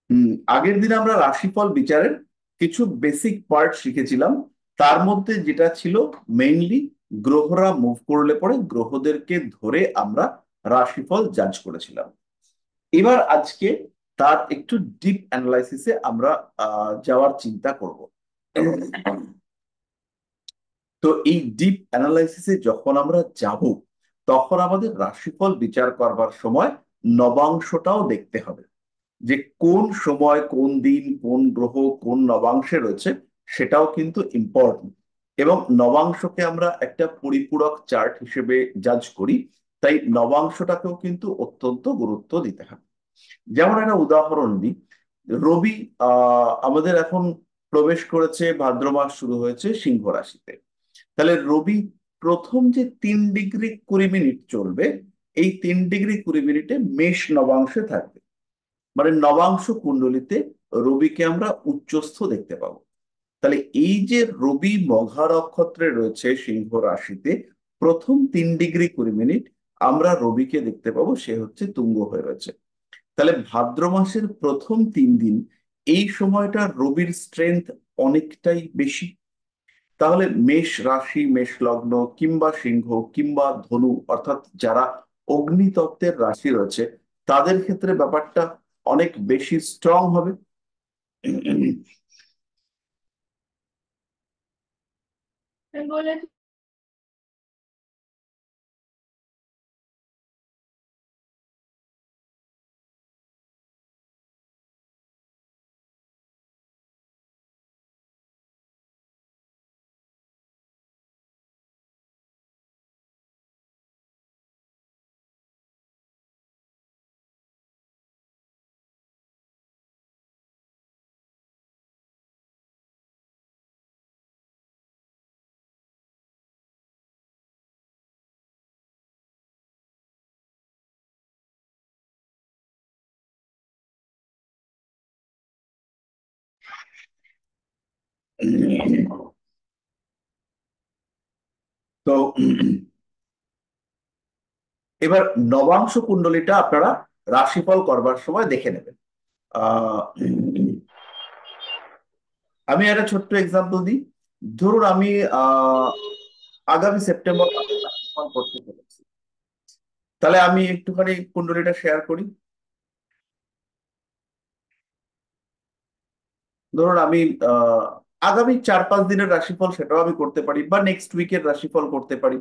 হুম, আগের দিন আমরা রাশিফল বিচারের কিছু বেসিক পার্ট শিখেছিলাম। তার মধ্যে যেটা ছিল মেইনলি গ্রহরা মুভ করলে পরে গ্রহদেরকে ধরে আমরা রাশিফল জাজ করেছিলাম। এবার আজকে তার একটু ডিপ অ্যানালাইসিসে আমরা যাওয়ার চিন্তা করব। তো এই ডিপ অ্যানালাইসিসে যখন আমরা যাব, তখন আমাদের রাশিফল বিচার করবার সময় নবাংশটাও দেখতে হবে, যে কোন সময় কোন দিন কোন গ্রহ কোন নবাংশে রয়েছে, সেটাও কিন্তু ইম্পর্টেন্ট। এবং নবাংশকে আমরা একটা পরিপূরক চার্ট হিসেবে জাজ করি, তাই নবাংশটাকেও কিন্তু অত্যন্ত গুরুত্ব দিতে হবে। যেমন একটা উদাহরণ দিই, রবি আমাদের এখন প্রবেশ করেছে, ভাদ্র মাস শুরু হয়েছে সিংহ রাশিতে। তাহলে রবি প্রথম যে 3 ডিগ্রি 20 মিনিট চলবে, এই 3 ডিগ্রি 20 মিনিটে মেষ নবাংশে থাকবে। মানে নবাংশ কুণ্ডলিতে রবিকে আমরা উচ্চস্থ দেখতে পাবো। তাহলে এই যে রবি মঘা নক্ষত্রে রয়েছে সিংহ রাশিতে, প্রথম 3 ডিগ্রি 20 মিনিট আমরা রবিকে দেখতে পাবো, সে হচ্ছে তুঙ্গ হয়ে রয়েছে। তাহলে ভাদ্র মাসের প্রথম 3 দিন এই সময়টা রবির স্ট্রেংথ অনেকটাই বেশি। তাহলে মেষ রাশি, মেষ লগ্ন কিংবা সিংহ কিংবা ধনু, অর্থাৎ যারা অগ্নিতত্ত্বের রাশি রয়েছে, তাদের ক্ষেত্রে ব্যাপারটা অনেক বেশি স্ট্রং হবে। বলে তো এবার নবাংশ কুণ্ডলীটা আপনারা রাশিফল করবার সময় দেখে নেবেন। আহ আমি একটা ছোট্ট এক্সাম্পল দিই। ধরুন আমি আহ আগামী সেপ্টেম্বর মাসে রাশিফল করতে চলেছি। তাহলে আমি একটুখানি কুণ্ডলীটা শেয়ার করি। ধরুন আমি আহ আগামী 4-5 দিনের রাশিফল সেটাও আমি করতে পারি, বা নেক্সট উইকের রাশিফল করতে পারি।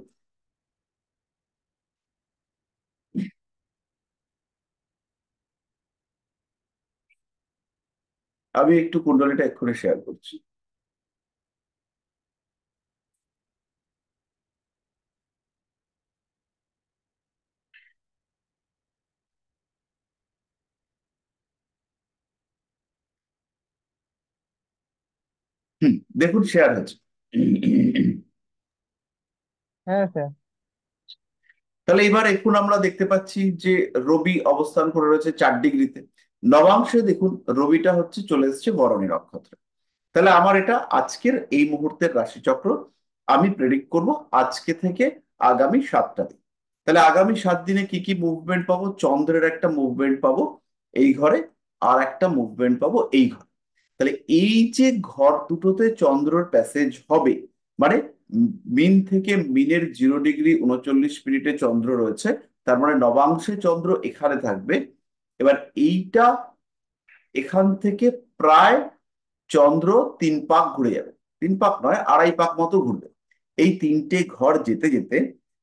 আমি একটু কুণ্ডলীটা এক্ষুনি শেয়ার করছি। হুম, দেখুন শেয়ার হচ্ছে। হ্যাঁ স্যার। তাহলে এবার এখন আমরা দেখতে পাচ্ছি যে রবি অবস্থান করে রয়েছে 4 ডিগ্রিতে। নবাংশে দেখুন রবিটা হচ্ছে চলে এসেছে বরণী নক্ষত্রে। তাহলে আমার এটা আজকের এই মুহূর্তের রাশিচক্র আমি প্রেডিক্ট করব আজকে থেকে আগামী 7টা দিন। তাহলে আগামী 7 দিনে কি কি মুভমেন্ট পাবো? চন্দ্রের একটা মুভমেন্ট পাবো এই ঘরে, আর একটা মুভমেন্ট পাবো এই ঘরে। তাহলে এই যে ঘর দুটোতে চন্দ্রের প্যাসেজ হবে, মানে মিন থেকে মিনের 0 ডিগ্রি 39 মিনিটে চন্দ্র রয়েছে, তার মানে নবাংশে চন্দ্র এখানে থাকবে। এবার এইটা এখান থেকে প্রায় চন্দ্র 3 পাক ঘুরে যাবে। 3 পাক নয়, 2.5 পাক মতো ঘুরবে। এই 3টে ঘর যেতে যেতে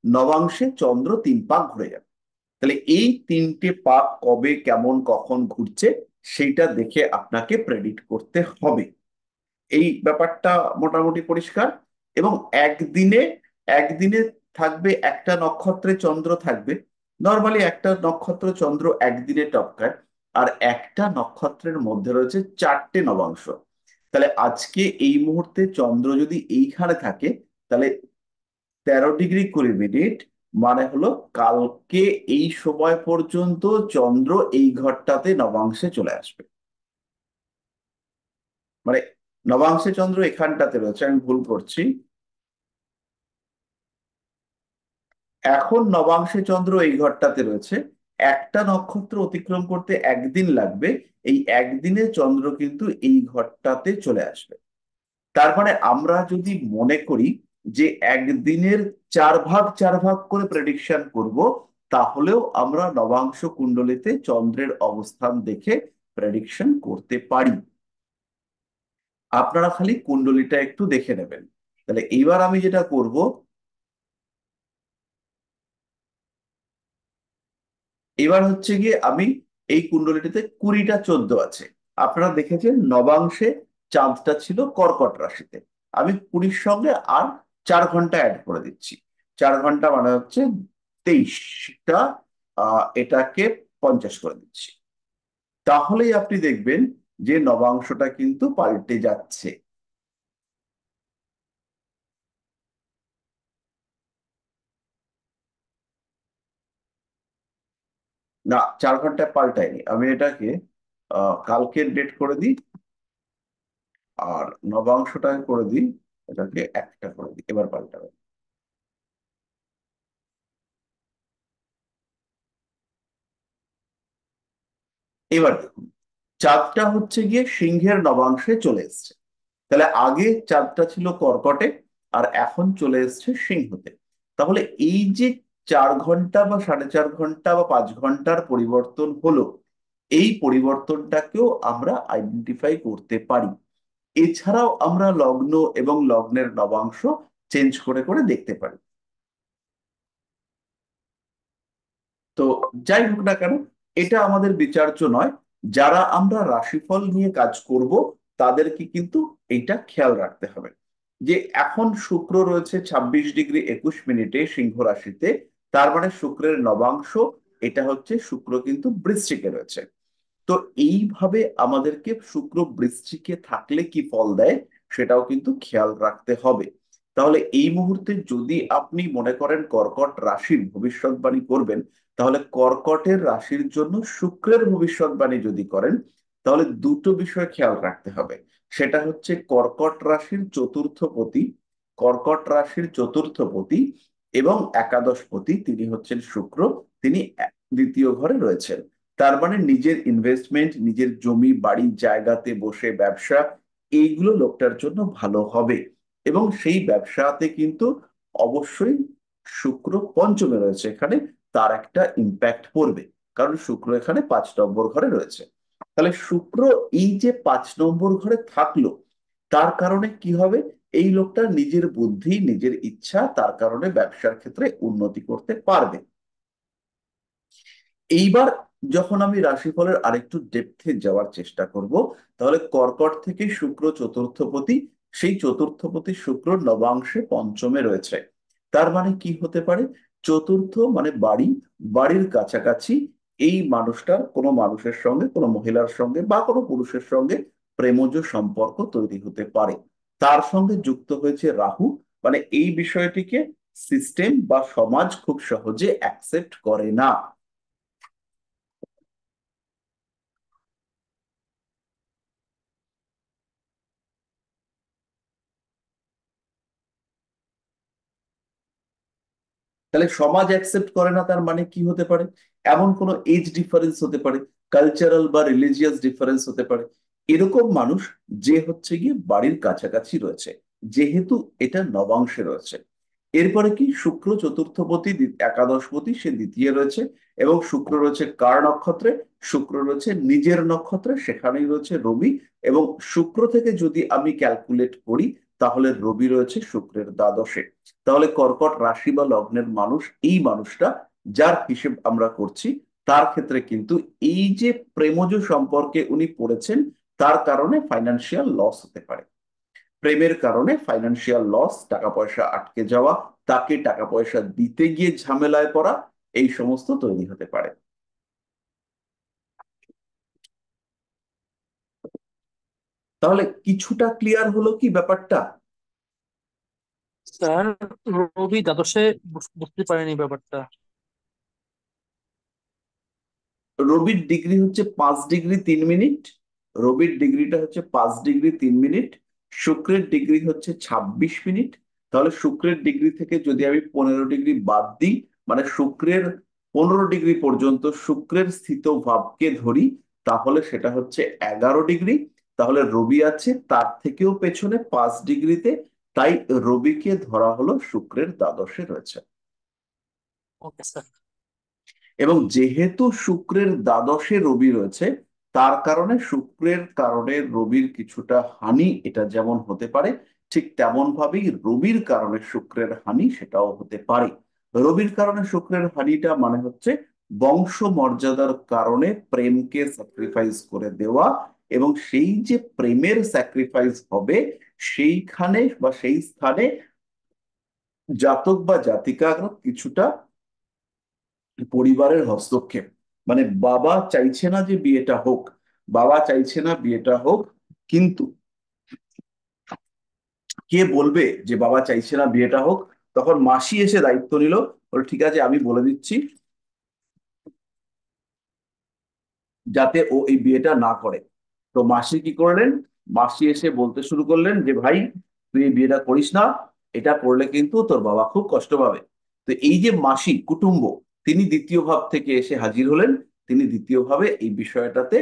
নবাংশে চন্দ্র 3 পাক ঘুরে যাবে। তাহলে এই 3টে পাক কবে কেমন কখন ঘুরছে, সেইটা দেখে আপনাকে প্রেডিক্ট করতে হবে। এই ব্যাপারটা মোটামুটি পরিষ্কার। এবং একদিনে একদিনে থাকবে একটা নক্ষত্রে চন্দ্র থাকবে। নর্মালি একটা নক্ষত্র চন্দ্র একদিনে টপকায়, আর একটা নক্ষত্রের মধ্যে রয়েছে 4টে নবাংশ। তাহলে আজকে এই মুহূর্তে চন্দ্র যদি এইখানে থাকে, তাহলে 13 ডিগ্রি 20 মিনিট মানে হলো কালকে এই সময় পর্যন্ত চন্দ্র এই ঘরটাতে নবাংশে চলে আসবে। মানে নবাংশে চন্দ্র এখানটাতে রয়েছে, আমি ভুল করছি। এখন নবাংশে চন্দ্র এই ঘরটাতে রয়েছে, একটা নক্ষত্র অতিক্রম করতে একদিন লাগবে, এই একদিনে চন্দ্র কিন্তু এই ঘরটাতে চলে আসবে। তার মানে আমরা যদি মনে করি যে একদিনের 4 ভাগ 4 ভাগ করে প্রেডিকশন করব, তাহলেও আমরা নবাংশ কুণ্ডলিতে চন্দ্রের অবস্থান দেখে প্রেডিকশন করতে পারি। আপনারা খালি কুণ্ডলিটা একটু দেখে নেবেন। তাহলে এইবার আমি যেটা করব, এবার হচ্ছে গিয়ে আমি এই কুণ্ডলীটিতে 20টা 14 আছে। আপনারা দেখেছেন নবাংশে চাঁদটা ছিল কর্কট রাশিতে। আমি 20-র সঙ্গে আর 4 ঘন্টা অ্যাড করে দিচ্ছি। 4 ঘন্টা মানে হচ্ছে 23টা, এটাকে 50 করে দিচ্ছি। তাহলেই আপনি দেখবেন যে নবাংশটা কিন্তু পাল্টে যাচ্ছে। না, 4 ঘন্টায় পাল্টায়নি। আমি এটাকে কালকের ডেট করে দিই, আর নবাংশটাকে করে দিই, এটাকে একটা করে দিই, এবার পাল্টাবে। এবার দেখুন, চাঁদটা হচ্ছে গিয়ে সিংহের নবাংশে চলে এসছে। তাহলে আগে চাঁদটা ছিল কর্কটে, আর এখন চলে এসছে সিংহতে। তাহলে এই যে 4 ঘন্টা বা 4.5 ঘন্টা বা 5 ঘন্টার পরিবর্তন হলো, এই পরিবর্তনটাকেও আমরা আইডেন্টিফাই করতে পারি। এছাড়াও আমরা লগ্ন এবং লগ্নের নবাংশ চেঞ্জ করে করে দেখতে পারি। তো যাই হোক না কেন, এটা আমাদের বিচার্য নয়। যারা আমরা রাশিফল নিয়ে কাজ করব, তাদেরকে কিন্তু এইটা খেয়াল রাখতে হবে যে এখন শুক্র রয়েছে 26°21' সিংহ রাশিতে। তার মানে শুক্রের নবাংশ, এটা হচ্ছে শুক্র কিন্তু বৃশ্চিকে রয়েছে। তো এইভাবে আমাদেরকে শুক্র বৃশ্চিকে থাকলে কি ফল দেয়, সেটাও কিন্তু খেয়াল রাখতে হবে। তাহলে এই মুহূর্তে যদি আপনি মনে করেন কর্কট রাশির ভবিষ্যৎবাণী করবেন, তাহলে কর্কটের রাশির জন্য শুক্রের ভবিষ্যৎবাণী যদি করেন, তাহলে দুটো বিষয় খেয়াল রাখতে হবে। সেটা হচ্ছে কর্কট রাশির চতুর্থপতি, কর্কট রাশির চতুর্থপতি এবং একাদশপতি তিনি হচ্ছেন শুক্র। তিনি দ্বিতীয় ঘরে রয়েছেন। তার মানে নিজের ইনভেস্টমেন্ট, নিজের জমি বাড়ি জায়গাতে বসে ব্যবসা, এইগুলো লোকটার জন্য ভালো হবে। এবং সেই ব্যবসাতে কিন্তু অবশ্যই শুক্র পঞ্চমে রয়েছে এখানে, তার একটা ইম্প্যাক্ট পড়বে, কারণ শুক্র এখানে 5 নম্বর ঘরে রয়েছে। তাহলে শুক্র এই যে 5 নম্বর ঘরে থাকলো, তার কারণে কি হবে, এই লোকটা নিজের বুদ্ধি নিজের ইচ্ছা, তার কারণে ব্যবসার ক্ষেত্রে উন্নতি করতে পারবে। এইবার যখন আমি রাশিফলের আরেকটু ডেপথে যাওয়ার চেষ্টা করব, তাহলে কর্কট থেকে শুক্র চতুর্থপতি, সেই চতুর্থপতি শুক্র নবাংশে পঞ্চমে রয়েছে। তার মানে কি হতে পারে, চতুর্থ মানে বাড়ি, বাড়ির কাছাকাছি এই মানুষটার কোনো মানুষের সঙ্গে, কোনো মহিলার সঙ্গে বা কোনো পুরুষের সঙ্গে প্রেমজ সম্পর্ক তৈরি হতে পারে। তার সঙ্গে যুক্ত হয়েছে রাহু, মানে এই বিষয়টিকে সিস্টেম বা সমাজ খুব সহজে অ্যাকসেপ্ট করে না। তাহলে সমাজ অ্যাকসেপ্ট করে না, তার মানে কি হতে পারে, এমন কোনো এজ ডিফারেন্স হতে পারে, কালচারাল বা রিলিজিয়াস ডিফারেন্স হতে পারে। এরকম মানুষ যে হচ্ছে গিয়ে বাড়ির কাছাকাছি রয়েছে, যেহেতু এটা নবাংশে রয়েছে। এরপরে কি, শুক্র চতুর্থপতি একাদশপতি, সে দ্বিতীয় রয়েছে। এবং শুক্র রয়েছে কার নক্ষত্রে, শুক্র রয়েছে নিজের নক্ষত্রে, সেখানেই রয়েছে রবি। এবং শুক্র থেকে যদি আমি ক্যালকুলেট করি, তাহলে রবি রয়েছে শুক্রের দ্বাদশে। তাহলে কর্কট রাশি বা লগ্নের মানুষ, এই মানুষটা যার হিসেব আমরা করছি, তার ক্ষেত্রে কিন্তু এই যে প্রেমজ সম্পর্কে উনি পড়েছেন, তার কারণে ফাইন্যান্সিয়াল লস হতে পারে। প্রেমের কারণে ফাইন্যান্সিয়াল লস, টাকা পয়সা আটকে যাওয়া, তাকে টাকা পয়সা দিতে গিয়ে ঝামেলায় পড়া, এই সমস্ত তৈরি হতে পারে। তাহলে কিছুটা ক্লিয়ার হলো কি ব্যাপারটা? স্যার, রবি দ্বাদশে বুঝতে পারেনি ব্যাপারটা। রবির ডিগ্রি হচ্ছে 5°3'। রবির ডিগ্রিটা হচ্ছে 5°3'। শুক্রের ডিগ্রি হচ্ছে 26 মিনিট। তাহলে শুক্রের ডিগ্রি থেকে যদি আমি 15° বাদ দিই, মানে শুক্রের 15 ডিগ্রি পর্যন্ত শুক্রের স্থিত ভাবকে ধরি, তাহলে সেটা হচ্ছে 11 ডিগ্রি। তাহলে রবি আছে তার থেকেও পেছনে 5 ডিগ্রিতে, তাই রবিকে ধরা হলো শুক্রের দ্বাদশে রয়েছে। Okay sir. এবং যেহেতু শুক্রের দ্বাদশে রবি রয়েছে, তার কারণে শুক্রের কারণে রবির কিছুটা হানি এটা যেমন হতে পারে, ঠিক তেমন ভাবেই রবির কারণে শুক্রের হানি সেটাও হতে পারে। রবির কারণে শুক্রের হানিটা মানে হচ্ছে বংশ মর্যাদার কারণে প্রেমকে স্যাক্রিফাইস করে দেওয়া, এবং সেই যে প্রেমের স্যাক্রিফাইস হবে সেইখানে বা সেই স্থানে জাতক বা জাতিকা কিছুটা পরিবারের হস্তক্ষেপ। মানে বাবা চাইছে না যে বিয়েটা হোক, বাবা চাইছে না বিয়েটা হোক, কিন্তু কে বলবে যে বাবা চাইছে না বিয়েটা হোক? তখন মাসি এসে দায়িত্ব নিল, বলে ঠিক আছে আমি বলে দিচ্ছি যাতে ও এই বিয়েটা না করে। তো মাসি কি করলেন? মাসি এসে বলতে শুরু করলেন যে ভাই তুই এই বিয়েটা করিস না, এটা করলে কিন্তু তোর বাবা খুব কষ্ট পাবে। তো এই যে মাসি কুটুম্ব, তিনি দ্বিতীয় ভাব থেকে এসে হাজির হলেন। তিনি দ্বিতীয় ভাবে এই বিষয়টাতে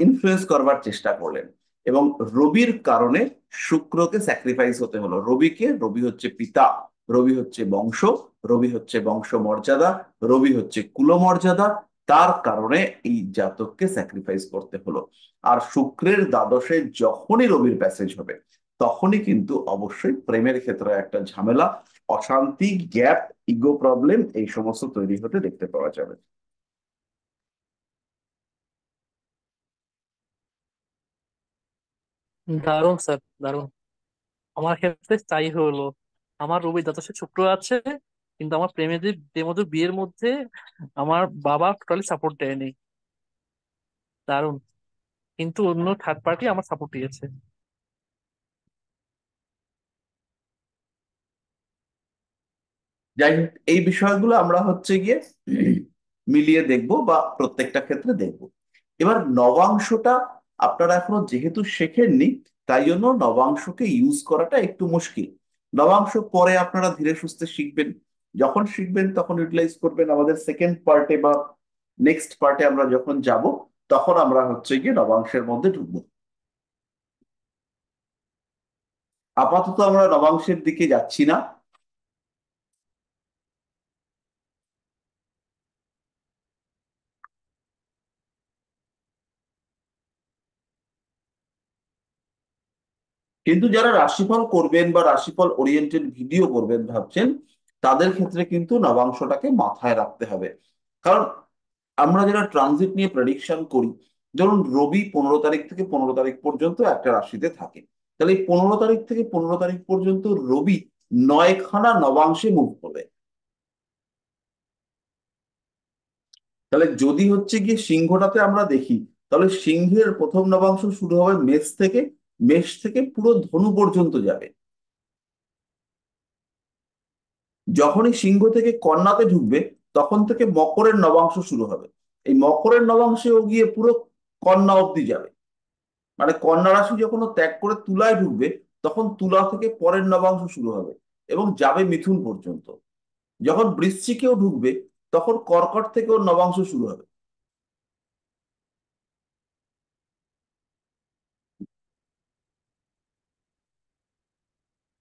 ইনফ্লুয়েন্স করবার চেষ্টা করলেন, এবং রবির কারণে শুক্রকে স্যাক্রিফাইস হতে হলো। রবিকে, রবি হচ্ছে পিতা, রবি হচ্ছে বংশ, রবি হচ্ছে বংশ মর্যাদা, রবি হচ্ছে কুলমর্যাদা, তার কারণে এই জাতককে স্যাক্রিফাইস করতে হলো। আর শুক্রের দ্বাদশে যখনই রবির প্যাসেজ হবে, তখনই কিন্তু অবশ্যই প্রেমের ক্ষেত্রে একটা ঝামেলা, অশান্তি, গ্যাপ, ইগো প্রবলেম এই সমস্ত তৈরি হতে দেখতে পাওয়া যাবে। দারুণ স্যার, দারুণ। আমার ক্ষেত্রে তাই হলো। আমার রবি দ্বাদশে শুক্র আছে, কিন্তু আমার প্রেমদের বিয়ের মধ্যে আমার বাবা টোটালি সাপোর্ট দেয়নি। দারুণ। কিন্তু অন্য থার্ড পার্টি আমার সাপোর্ট দিয়েছে। যাই হোক, এই বিষয়গুলো আমরা হচ্ছে গিয়ে মিলিয়ে দেখব বা প্রত্যেকটা ক্ষেত্রে দেখব। এবার নবাংশটা আপনারা এখনো যেহেতু শেখেননি, তাই জন্য নবাংশকে ইউজ করাটা একটু মুশকিল। নবাংশ পরে আপনারা ধীরে সুস্থে শিখবেন, যখন শিখবেন তখন ইউটিলাইজ করবেন। আমাদের সেকেন্ড পার্টে বা নেক্সট পার্টে আমরা যখন যাব, তখন আমরা হচ্ছে গিয়ে নবাংশের মধ্যে ঢুকবো। আপাতত আমরা নবাংশের দিকে যাচ্ছি না। কিন্তু যারা রাশিফল করবেন বা রাশিফল ওরিয়েন্টেড ভিডিও করবেন ভাবছেন, তাদের ক্ষেত্রে কিন্তু নবাংশটাকে মাথায় রাখতে হবে। কারণ আমরা যারা ট্রানজিট নিয়ে প্রেডিকশন করি, ধরুন রবি 15 তারিখ থেকে 15 তারিখ পর্যন্ত একটা রাশিতে থাকে, তাহলে এই 15 তারিখ থেকে 15 তারিখ পর্যন্ত রবি 9খানা নবাংশে মুভ করবে। তাহলে যদি হচ্ছে গিয়ে সিংহটাতে আমরা দেখি, তাহলে সিংহের প্রথম নবাংশ শুরু হবে মেষ থেকে, মেষ থেকে পুরো ধনু পর্যন্ত যাবে। যখনই সিংহ থেকে কন্যাতে ঢুকবে, তখন থেকে মকরের নবাংশ শুরু হবে। এই মকরের নবাংশেও গিয়ে পুরো কন্যা অবধি যাবে। মানে কন্যা রাশি যখন ও ত্যাগ করে তুলায় ঢুকবে, তখন তুলা থেকে পরের নবাংশ শুরু হবে এবং যাবে মিথুন পর্যন্ত। যখন বৃশ্চিকেও ঢুকবে, তখন কর্কট থেকে ওর নবাংশ শুরু হবে।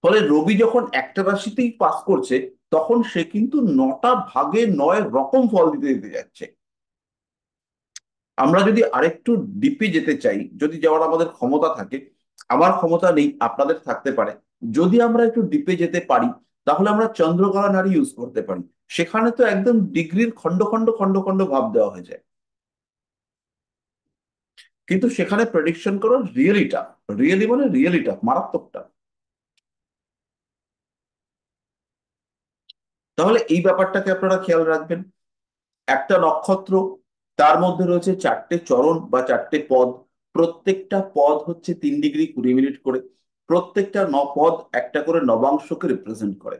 ফলে রবি যখন একটা রাশিতেই পাস করছে, তখন সে কিন্তু 9টা ভাগে 9 রকম ফল দিতে দিতে যাচ্ছে। আমরা যদি আরেকটু ডিপে যেতে চাই, যদি যাওয়ার আমাদের ক্ষমতা থাকে, আমার ক্ষমতা নেই, আপনাদের থাকতে পারে, যদি আমরা একটু ডিপে যেতে পারি, তাহলে আমরা চন্দ্রকলা নাড়ি ইউজ করতে পারি। সেখানে তো একদম ডিগ্রির খন্ড খন্ড খন্ড খন্ড ভাব দেওয়া হয়ে যায়, কিন্তু সেখানে প্রেডিকশন করা রিয়েলি টাফ। রিয়েলি মানে রিয়েলি টাফ, মারাত্মক টাফ। তাহলে এই ব্যাপারটাকে আপনারা খেয়াল রাখবেন। একটা নক্ষত্র, তার মধ্যে রয়েছে 4টে চরণ বা 4টে পদ। প্রত্যেকটা পদ হচ্ছে 3 ডিগ্রি 20 মিনিট করে। প্রত্যেকটা পদ একটা করে নবাংশকে রিপ্রেজেন্ট করে।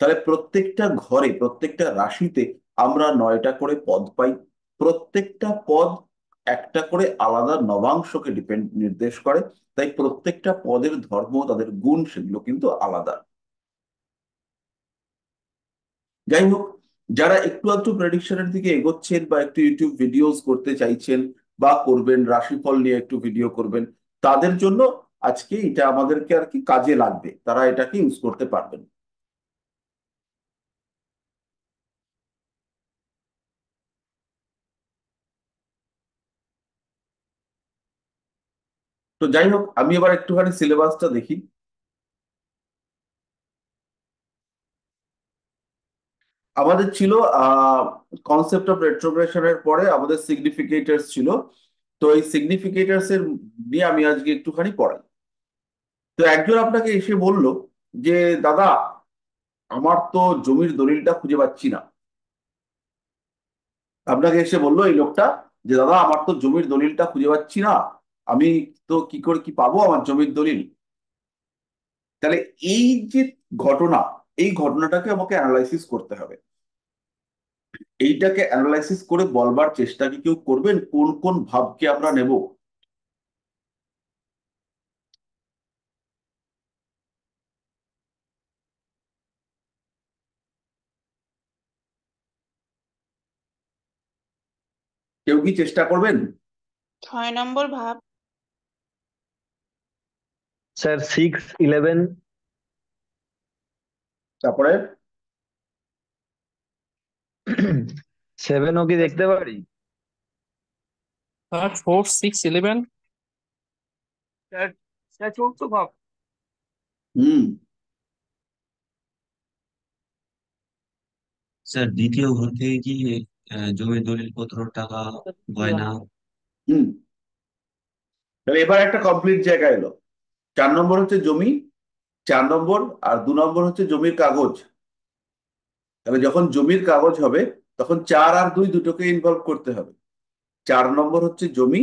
তাহলে প্রত্যেকটা ঘরে, প্রত্যেকটা রাশিতে আমরা 9টা করে পদ পাই। প্রত্যেকটা পদ একটা করে আলাদা নবাংশকে নির্দেশ করে। তাই প্রত্যেকটা পদের ধর্ম, তাদের গুণ, সেগুলো কিন্তু আলাদা। যাই হোক, যারা একটু একটু প্রেডিকশনের দিকে এগোচ্ছেন বা একটু ইউটিউব ভিডিওস করতে চাইছেন বা করবেন, রাশিফল নিয়ে একটু ভিডিও করবেন, তাদের জন্য আজকে এটা আমাদেরকে আর কি কাজে লাগবে, তারা এটাকে ইউজ করতে পারবেন। তো যাই হোক, আমি এবার একটুখানি সিলেবাসটা দেখি। আমাদের ছিল কনসেপ্ট অফ রেট্রোগ্রেশনের পরে আমাদের সিগনিফিকেটরস ছিল। তো এই সিগনিফিকেটরস এর নিয়ে আমি আজকে একটুখানি পড়াই। তো একজন আপনাকে এসে বলল যে দাদা, আমার তো জমির দলিলটা খুঁজে পাচ্ছি না। আপনাকে এসে বললো এই লোকটা যে দাদা, আমার তো জমির দলিলটা খুঁজে পাচ্ছি না, আমি তো কি করে কি পাবো আমার জমির দলিল। তাহলে এই যে ঘটনা, এই ঘটনাটাকে আমাকে অ্যানালাইসিস করতে হবে। এইটাকে অ্যানালাইসিস করে বলবার চেষ্টা কি কেউ করবেন কোন কোন ভাবকে আমরা নেব? কেউ কি চেষ্টা করবেন? 6 নম্বর ভাব। স্যার 6, 11। তারপরে 7ও কি দেখতে পারি? স্যার 4, 6, 11। স্যার স্যার চতুর্থ ভাব। হুম, স্যার দ্বিতীয় ঘর থেকে কি জমির দলিলপত্র, টাকা, গয়না? হুম। তাহলে এবার একটা কমপ্লিট জায়গা এলো। 4 নম্বর হচ্ছে জমি, 4 নম্বর, আর 2 নম্বর হচ্ছে জমির কাগজ। তাহলে যখন জমির কাগজ হবে তখন 4 আর 2 দুটোকে ইনভলভ করতে হবে। 4 নম্বর হচ্ছে জমি,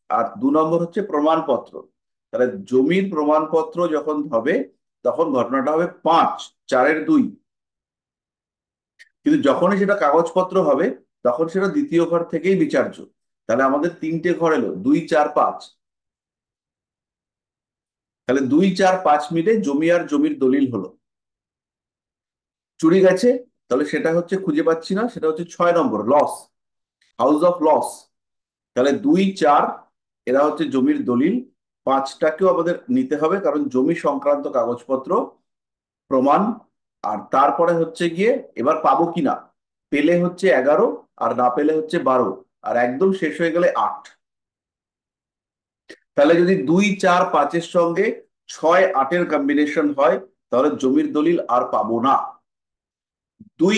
আর 2 নম্বর হচ্ছে প্রমাণপত্র। তাহলে জমির প্রমাণপত্র যখন হবে তখন ঘটনাটা হবে 5, 4-এর 2। কিন্তু যখনই সেটা কাগজপত্র হবে তখন সেটা দ্বিতীয় ঘর থেকেই বিচার্য। তাহলে আমাদের 3টে ঘর এলো, 2, 4, 5। তাহলে 2, 4, 5 মিলে জমি আর জমির দলিল হলো। চুরি গেছে, তাহলে সেটা হচ্ছে খুঁজে পাচ্ছি না, সেটা হচ্ছে 6 নম্বর, লস, হাউস অফ লস। তাহলে 2, 4 এরা হচ্ছে জমির দলিল। 5টাকেও আমাদের নিতে হবে কারণ জমি সংক্রান্ত কাগজপত্র, প্রমাণ। আর তারপরে হচ্ছে গিয়ে এবার পাবো কিনা, পেলে হচ্ছে 11, আর না পেলে হচ্ছে 12, আর একদম শেষ হয়ে গেলে 8। তাহলে যদি 2, 4, 5-এর সঙ্গে 6, 8-এর কম্বিনেশন হয় তাহলে জমির দলিল আর পাবো না। 2,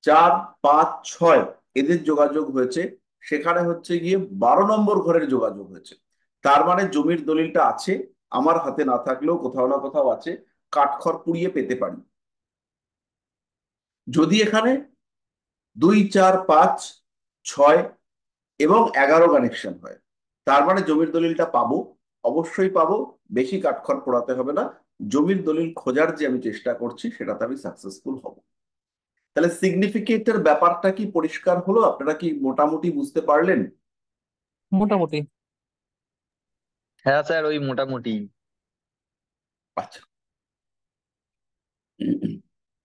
4, 5, 6 এদের যোগাযোগ হয়েছে, সেখানে হচ্ছে গিয়ে 12 নম্বর ঘরের যোগাযোগ হয়েছে। তার মানে জমির দলিলটা আছে, আমার হাতে না থাকলেও কোথাও না কোথাও আছে, কাঠখড় পুড়িয়ে পেতে পারি। যদি এখানে 2, 4, 5, 6 এবং 11 কানেকশন হয়, তার মানে জমির দলিলটা পাবো, অবশ্যই পাবো, বেশি কাঠখড় পোড়াতে হবে না। জমির দলিল খোঁজার যে আমি চেষ্টা করছি সেটাতে আমি সাকসেসফুল হব। তাহলে সিগনিফিকেটের ব্যাপারটা কি পরিষ্কার হলো? আপনারা কি মোটামুটি বুঝতে পারলেন? মোটামুটি। হ্যাঁ স্যার, ওই মোটামুটি। আচ্ছা,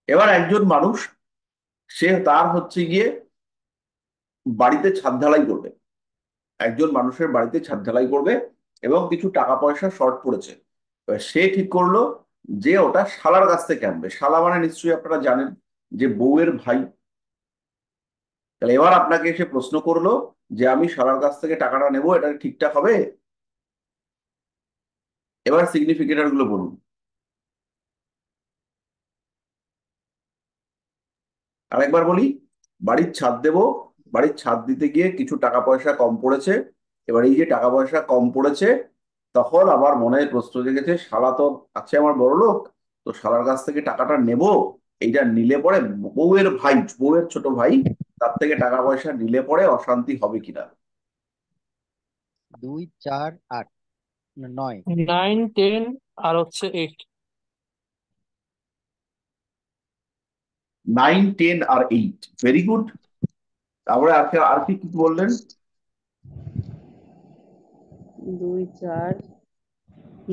এবার একজন মানুষ, সে তার হচ্ছে গিয়ে বাড়িতে ছাদ ঢালাই করবে। একজন মানুষের বাড়িতে ছাদ ঢালাই করবে এবং কিছু টাকা পয়সা শর্ট পড়েছে। এবার সে ঠিক করলো যে ওটা শালার কাছ থেকে আনবে। শালা মানে নিশ্চয়ই আপনারা জানেন যে বউয়ের ভাই। তাহলে এবার আপনাকে এসে প্রশ্ন করলো যে আমি শালার কাছ থেকে টাকাটা নেবো, এটা ঠিকঠাক হবে? এবার সিগনিফিকেটর গুলো বলুন। আরেকবার বলি, বাড়ির ছাদ দেব, বাড়ির ছাদ দিতে গিয়ে কিছু টাকা পয়সা কম পড়েছে। এবার এই যে টাকা পয়সা কম পড়েছে, তখন আমার মনে প্রশ্ন জেগেছে, শালা তো আছে আমার বড় লোক, তো শালার কাছ থেকে টাকাটা নেব। এইটা নিলে পরে বউয়ের ভাই, বউয়ের ছোট ভাই, তার থেকে টাকা পয়সা নিলে পরে অশান্তি হবে কিনা। 2, 4, 8, 9। 9, 10 আর হচ্ছে 8। 9, 10 আর 8, ভেরি গুড। তারপরে আর আর কি কি বললেন? 2, 4,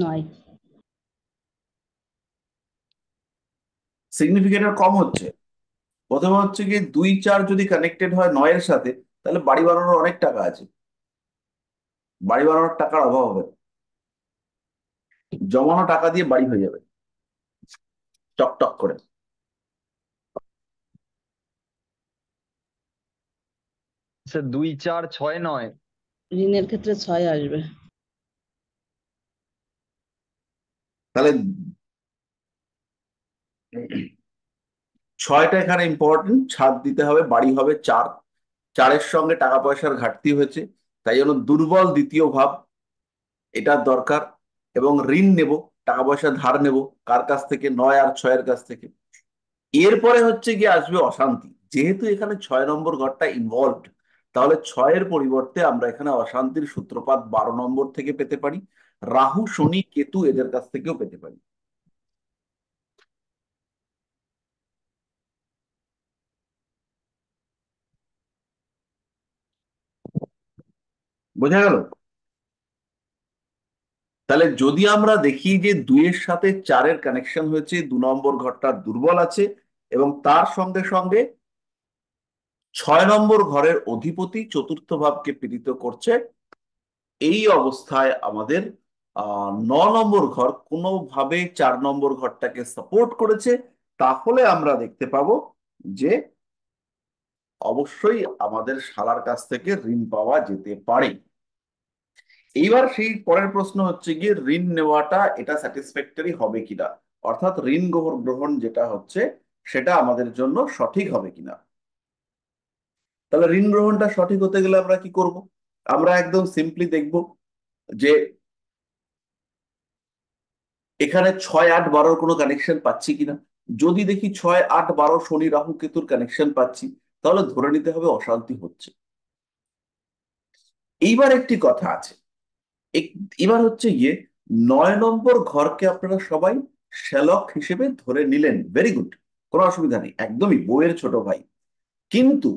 9। সিগনিফিকেটর কম হচ্ছে। প্রথমে হচ্ছে কি 2 4 যদি কানেক্টেড হয় 9-এর সাথে, তাহলে বাড়ি বানানোর অনেক টাকা আছে, বাড়ি বানানোর টাকার অভাব হবে না। জমানো টাকা দিয়ে বাড়ি হয়ে যাবে চকটক করে। স্যার 2 4 6 9। ঋণের ক্ষেত্রে 6 আসবে। তাহলে 6টা এখানে ইম্পর্টেন্ট, ছাড় দিতে হবে, বাড়ি হবে 4। 4-এর সঙ্গে টাকা পয়সার ঘাটতি হয়েছে, তাই জন্য দুর্বল দ্বিতীয় ভাব, এটা দরকার। এবং ঋণ নেব, টাকা পয়সা ধার নেব, কার কাছ থেকে? 9 আর 6-এর কাছ থেকে। এরপরে হচ্ছে গিয়ে আসবে অশান্তি, যেহেতু এখানে 6 নম্বর ঘরটা ইনভলভড, তাহলে 6-এর পরিবর্তে আমরা এখানে অশান্তির সূত্রপাত 12 নম্বর থেকে পেতে পারি, রাহু শনি কেতু এদের কাছ থেকেও পেতে পারি। বোঝা গেল? তাহলে যদি আমরা দেখি যে 2-এর সাথে 4-এর কানেকশন হয়েছে, 2 নম্বর ঘরটা দুর্বল আছে, এবং তার সঙ্গে সঙ্গে 6 নম্বর ঘরের অধিপতি চতুর্থ ভাবকে পীড়িত করছে, এই অবস্থায় আমাদের 9 নম্বর ঘর কোনোভাবে 4 নম্বর ঘরটাকে সাপোর্ট করেছে, তাহলে আমরা দেখতে পাবো যে অবশ্যই আমাদের শালার কাছ থেকে ঋণ পাওয়া যেতে পারে। এইবার সেই পরের প্রশ্ন হচ্ছে গিয়ে ঋণ নেওয়াটা এটা স্যাটিসফ্যাক্টরি হবে কিনা, অর্থাৎ ঋণ গ্রহণ যেটা হচ্ছে সেটা আমাদের জন্য সঠিক হবে কিনা। তাহলে ঋণ গ্রহণটা সঠিক হতে গেলে আমরা কি করব? আমরা একদম সিম্পলি দেখব যে এখানে 6 8 12-র কোনো কানেকশন পাচ্ছি কিনা। যদি দেখি 6 8 12 শনি রাহু কেতুর কানেকশন পাচ্ছি, তাহলে ধরে নিতে হবে অশান্তি হচ্ছে। এইবার একটি কথা আছে, এবার হচ্ছে গিয়ে 9 নম্বর ঘরকে আপনারা সবাই শ্যালক হিসেবে ধরে নিলেন, ভেরি গুড, কোনো অসুবিধা নেই, একদমই বউয়ের ছোট ভাই। কিন্তু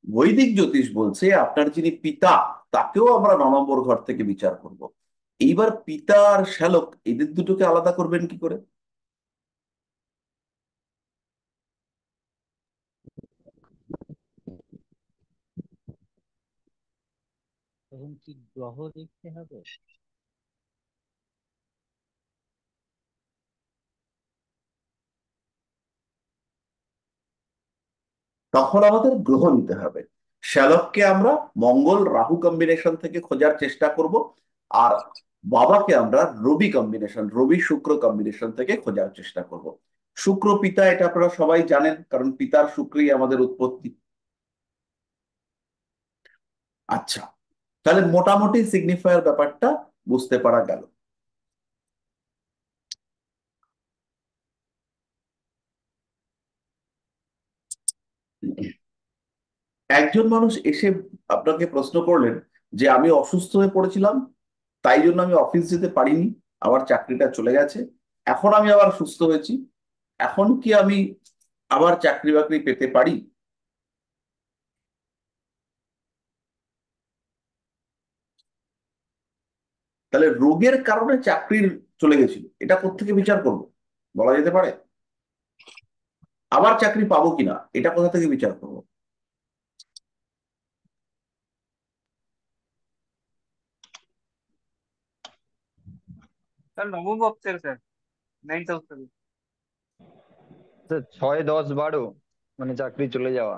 বৈদিক জ্যোতিষ বলছে আপনার যিনি পিতা, তাকেও আমরা 9 নম্বর ঘর থেকে বিচার করব। এইবার পিতা আর শ্যালক এদের দুটোকে আলাদা করবেন কি করে? তখন কি গ্রহ দেখতে হবে? তখন আমাদের গ্রহ নিতে হবে। শ্যালককে আমরা মঙ্গল রাহু কম্বিনেশন থেকে খোঁজার চেষ্টা করব, আর বাবাকে আমরা রবি কম্বিনেশন, রবি শুক্র কম্বিনেশন থেকে খোঁজার চেষ্টা করব। শুক্র পিতা, এটা আপনারা সবাই জানেন, কারণ পিতার শুক্রই আমাদের উৎপত্তি। আচ্ছা, তাহলে মোটামুটি সিগনিফায়ার ব্যাপারটা বুঝতে পারা গেল। একজন মানুষ এসে আপনাকে প্রশ্ন করলেন যে আমি অসুস্থ হয়ে পড়েছিলাম, তাই জন্য আমি অফিস যেতে পারিনি, আমার চাকরিটা চলে গেছে, এখন আমি আবার সুস্থ হয়েছি, এখন কি আমি আবার চাকরি বাকরি পেতে পারি? তাহলে রোগের কারণে চাকরির চলে গেছিল, এটা কোত্থেকে বিচার করব? বলা যেতে পারে। আবার চাকরি পাবো কিনা, এটা কোথা থেকে বিচার করব? স্যার নবম ভাবছেন স্যার, 9th হাউস থেকে। স্যার 6 10 12, মানে চাকরি চলে যাওয়া।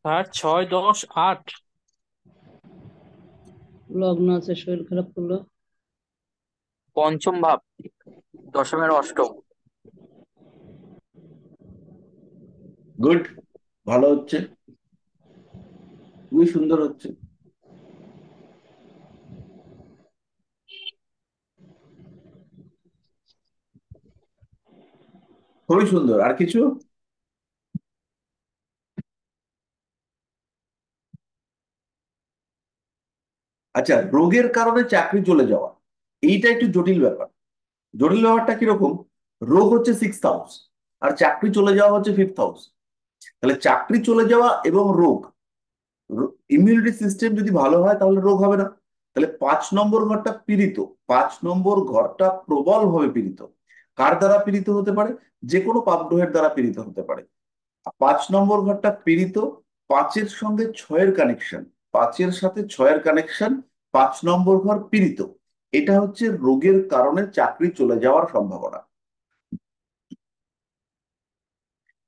আর 6 10 8। লগ্ন আছে, শরীর খারাপ করলো। পঞ্চম ভাব, দশমের অষ্টম। গুড, ভালো হচ্ছে, খুবই সুন্দর হচ্ছে। খুবই সুন্দর। আর কিছু? আচ্ছা, রোগের কারণে চাকরি চলে যাওয়া, এইটা একটু জটিল ব্যাপার। জটিল ব্যাপারটা কিরকম? রোগ হচ্ছে 6th হাউস, আর চাকরি চলে যাওয়া হচ্ছে 5th হাউস। তাহলে চাকরি চলে যাওয়া এবং রোগ, ইমিউনিটি সিস্টেম যদি ভালো হয় তাহলে রোগ হবে না। তাহলে 5 নম্বর ঘরটা পীড়িত, 5 নম্বর ঘরটা প্রবল ভাবে পীড়িত। কার দ্বারা পীড়িত হতে পারে? যে কোনো পাপ গ্রহের দ্বারা পীড়িত হতে পারে। 5 নম্বর ঘরটা পীড়িত, 5-এর সঙ্গে 6-এর কানেকশন, 5-এর সাথে 6-এর কানেকশন, 5 নম্বর ঘর পীড়িত। এটা হচ্ছে রোগের কারণে চাকরি চলে যাওয়ার সম্ভাবনা।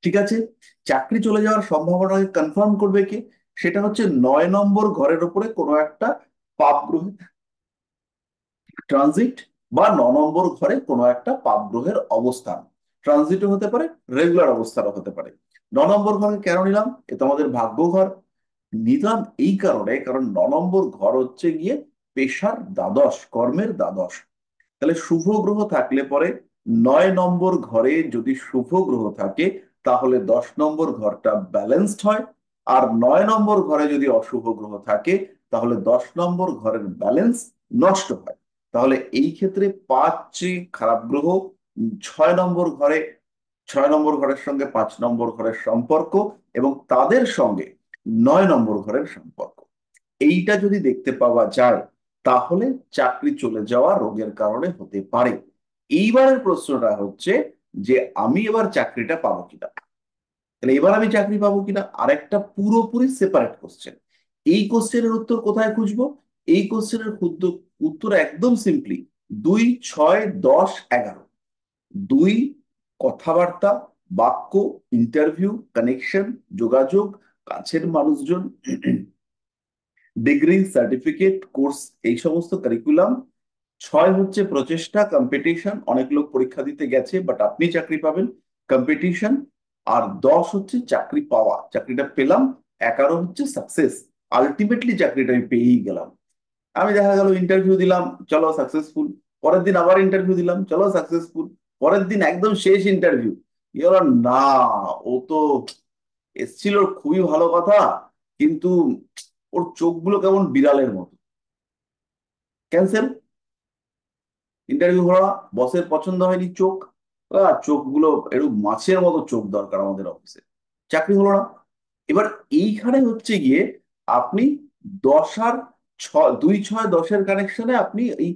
ঠিক আছে, চাকরি চলে যাওয়ার সম্ভাবনাকে কনফার্ম করবে কে? সেটা হচ্ছে 9 নম্বর ঘরের উপরে কোনো একটা পাপ গ্রহের ট্রানজিট, বা 9 নম্বর ঘরে কোনো একটা পাপ গ্রহের অবস্থান। ট্রানজিটও হতে পারে, রেগুলার অবস্থানও হতে পারে। 9 নম্বর ঘরে কেন নিলাম? এ তো আমাদের ভাগ্য ঘর। নিলাম এই কারণে, কারণ 9 নম্বর ঘর হচ্ছে গিয়ে পেশার দ্বাদশ, কর্মের দ্বাদশ। তাহলে শুভ গ্রহ থাকলে পরে 9 নম্বর ঘরে যদি শুভ গ্রহ থাকে, তাহলে 10 নম্বর ঘরটা ব্যালেন্সড হয়। আর 9 নম্বর ঘরে যদি অশুভ গ্রহ থাকে, তাহলে 10 নম্বর ঘরের ব্যালেন্স নষ্ট হয়। তাহলে এই ক্ষেত্রে 5 খারাপ গ্রহ, 6 নম্বর ঘরে, 6 নম্বর ঘরের সঙ্গে 5 নম্বর ঘরের সম্পর্ক, এবং তাদের সঙ্গে 9 নম্বর ঘরের সম্পর্ক, এইটা যদি দেখতে পাওয়া যায়, তাহলে চাকরি চলে যাওয়া রোগের কারণে হতে পারে। এইবারের প্রশ্নটা হচ্ছে যে আমি এবার চাকরিটা পাবো কিনা। তাহলে এবার আমি চাকরি পাবো কিনা আরেকটা পুরোপুরি সেপারেট কোশ্চেন। এই কোশ্চেনের উত্তর কোথায় খুঁজবো? এই কোশ্চেনের উত্তর একদম সিম্পলি 2, 6, 10, 11। 2 কথাবার্তা, বাক্য, ইন্টারভিউ, কানেকশন, যোগাযোগ, কাছের মানুষজন, ডিগ্রি, সার্টিফিকেট, কোর্স, এই সমস্ত কারিকুলাম। 6 হচ্ছে প্রচেষ্টা, কম্পিটিশন, অনেক লোক পরীক্ষা দিতে গেছে বাট আপনি চাকরি পাবেন, কম্পিটিশন। আর 10 হচ্ছে চাকরি পাওয়া, চাকরিটা পেলাম। 11 হচ্ছে সাকসেস, আলটিমেটলি চাকরিটা আমি পেয়েই গেলাম। আমি দেখা গেল ইন্টারভিউ দিলাম, চলো সাকসেসফুল। পরের দিন আবার ইন্টারভিউ দিলাম, চলো সাকসেসফুল। পরের দিন একদম শেষ ইন্টারভিউ, এবার না, ও তো এসছিল, খুবই ভালো কথা, কিন্তু ওর চোখগুলো কেমন বিড়ালের মতো, ক্যান্সেল। ইন্টারভিউ হওয়া, বসের পছন্দ হয়নি চোখ, চোখগুলো এরকম মাছের মতো চোখ দরকার আমাদের অফিসে, চাকরি হলো না। এবার এইখানে হচ্ছে গিয়ে আপনি 10 আর 6, 2, 6, 10-এর কানেকশনে আপনি এই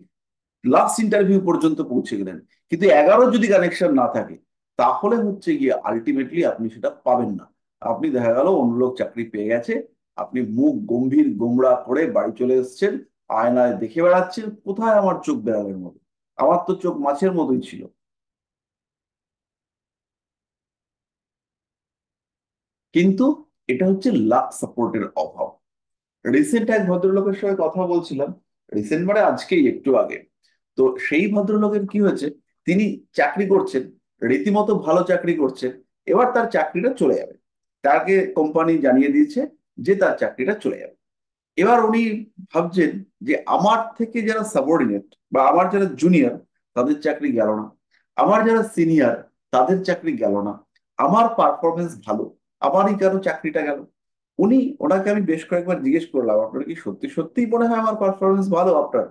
লাস্ট ইন্টারভিউ পর্যন্ত পৌঁছে গেলেন, কিন্তু 11 যদি কানেকশন না থাকে, তাহলে হচ্ছে গিয়ে আলটিমেটলি আপনি সেটা পাবেন না। আপনি দেখা গেল অন্য লোক চাকরি পেয়ে গেছে, আপনি মুখ গম্ভীর গোমড়া করে বাড়ি চলে এসেছেন, আয়নায় দেখে বেড়াচ্ছেন, কোথায় আমার চোখ বেড়ালের মতো, আমার তো চোখ মাছের মতোই ছিল। কিন্তু এটা হচ্ছে লাক সাপোর্টের অভাব। রিসেন্ট এক ভদ্রলোকের সঙ্গে কথা বলছিলাম, রিসেন্ট মানে আজকেই একটু আগে। তো সেই ভদ্রলোকের কি হয়েছে, তিনি চাকরি করছেন, রীতিমতো ভালো চাকরি করছেন, এবার তার চাকরিটা চলে যাবে। তাকে কোম্পানি জানিয়ে দিয়েছে যে তার চাকরিটা চলে যাবে। এবার উনি ভাবছেন যে আমার থেকে যারা সাবঅর্ডিনেট বা আমার যারা জুনিয়র, তাদের চাকরি গেল না, আমার যারা সিনিয়র, তাদের চাকরি গেল না, আমার পারফরমেন্স ভালো, আমারই কেন চাকরিটা গেল। ওনাকে আমি বেশ কয়েকবার জিজ্ঞেস করলাম, আপনার কি সত্যি সত্যিই মনে হয় আমার পারফরমেন্স ভালো আপনার?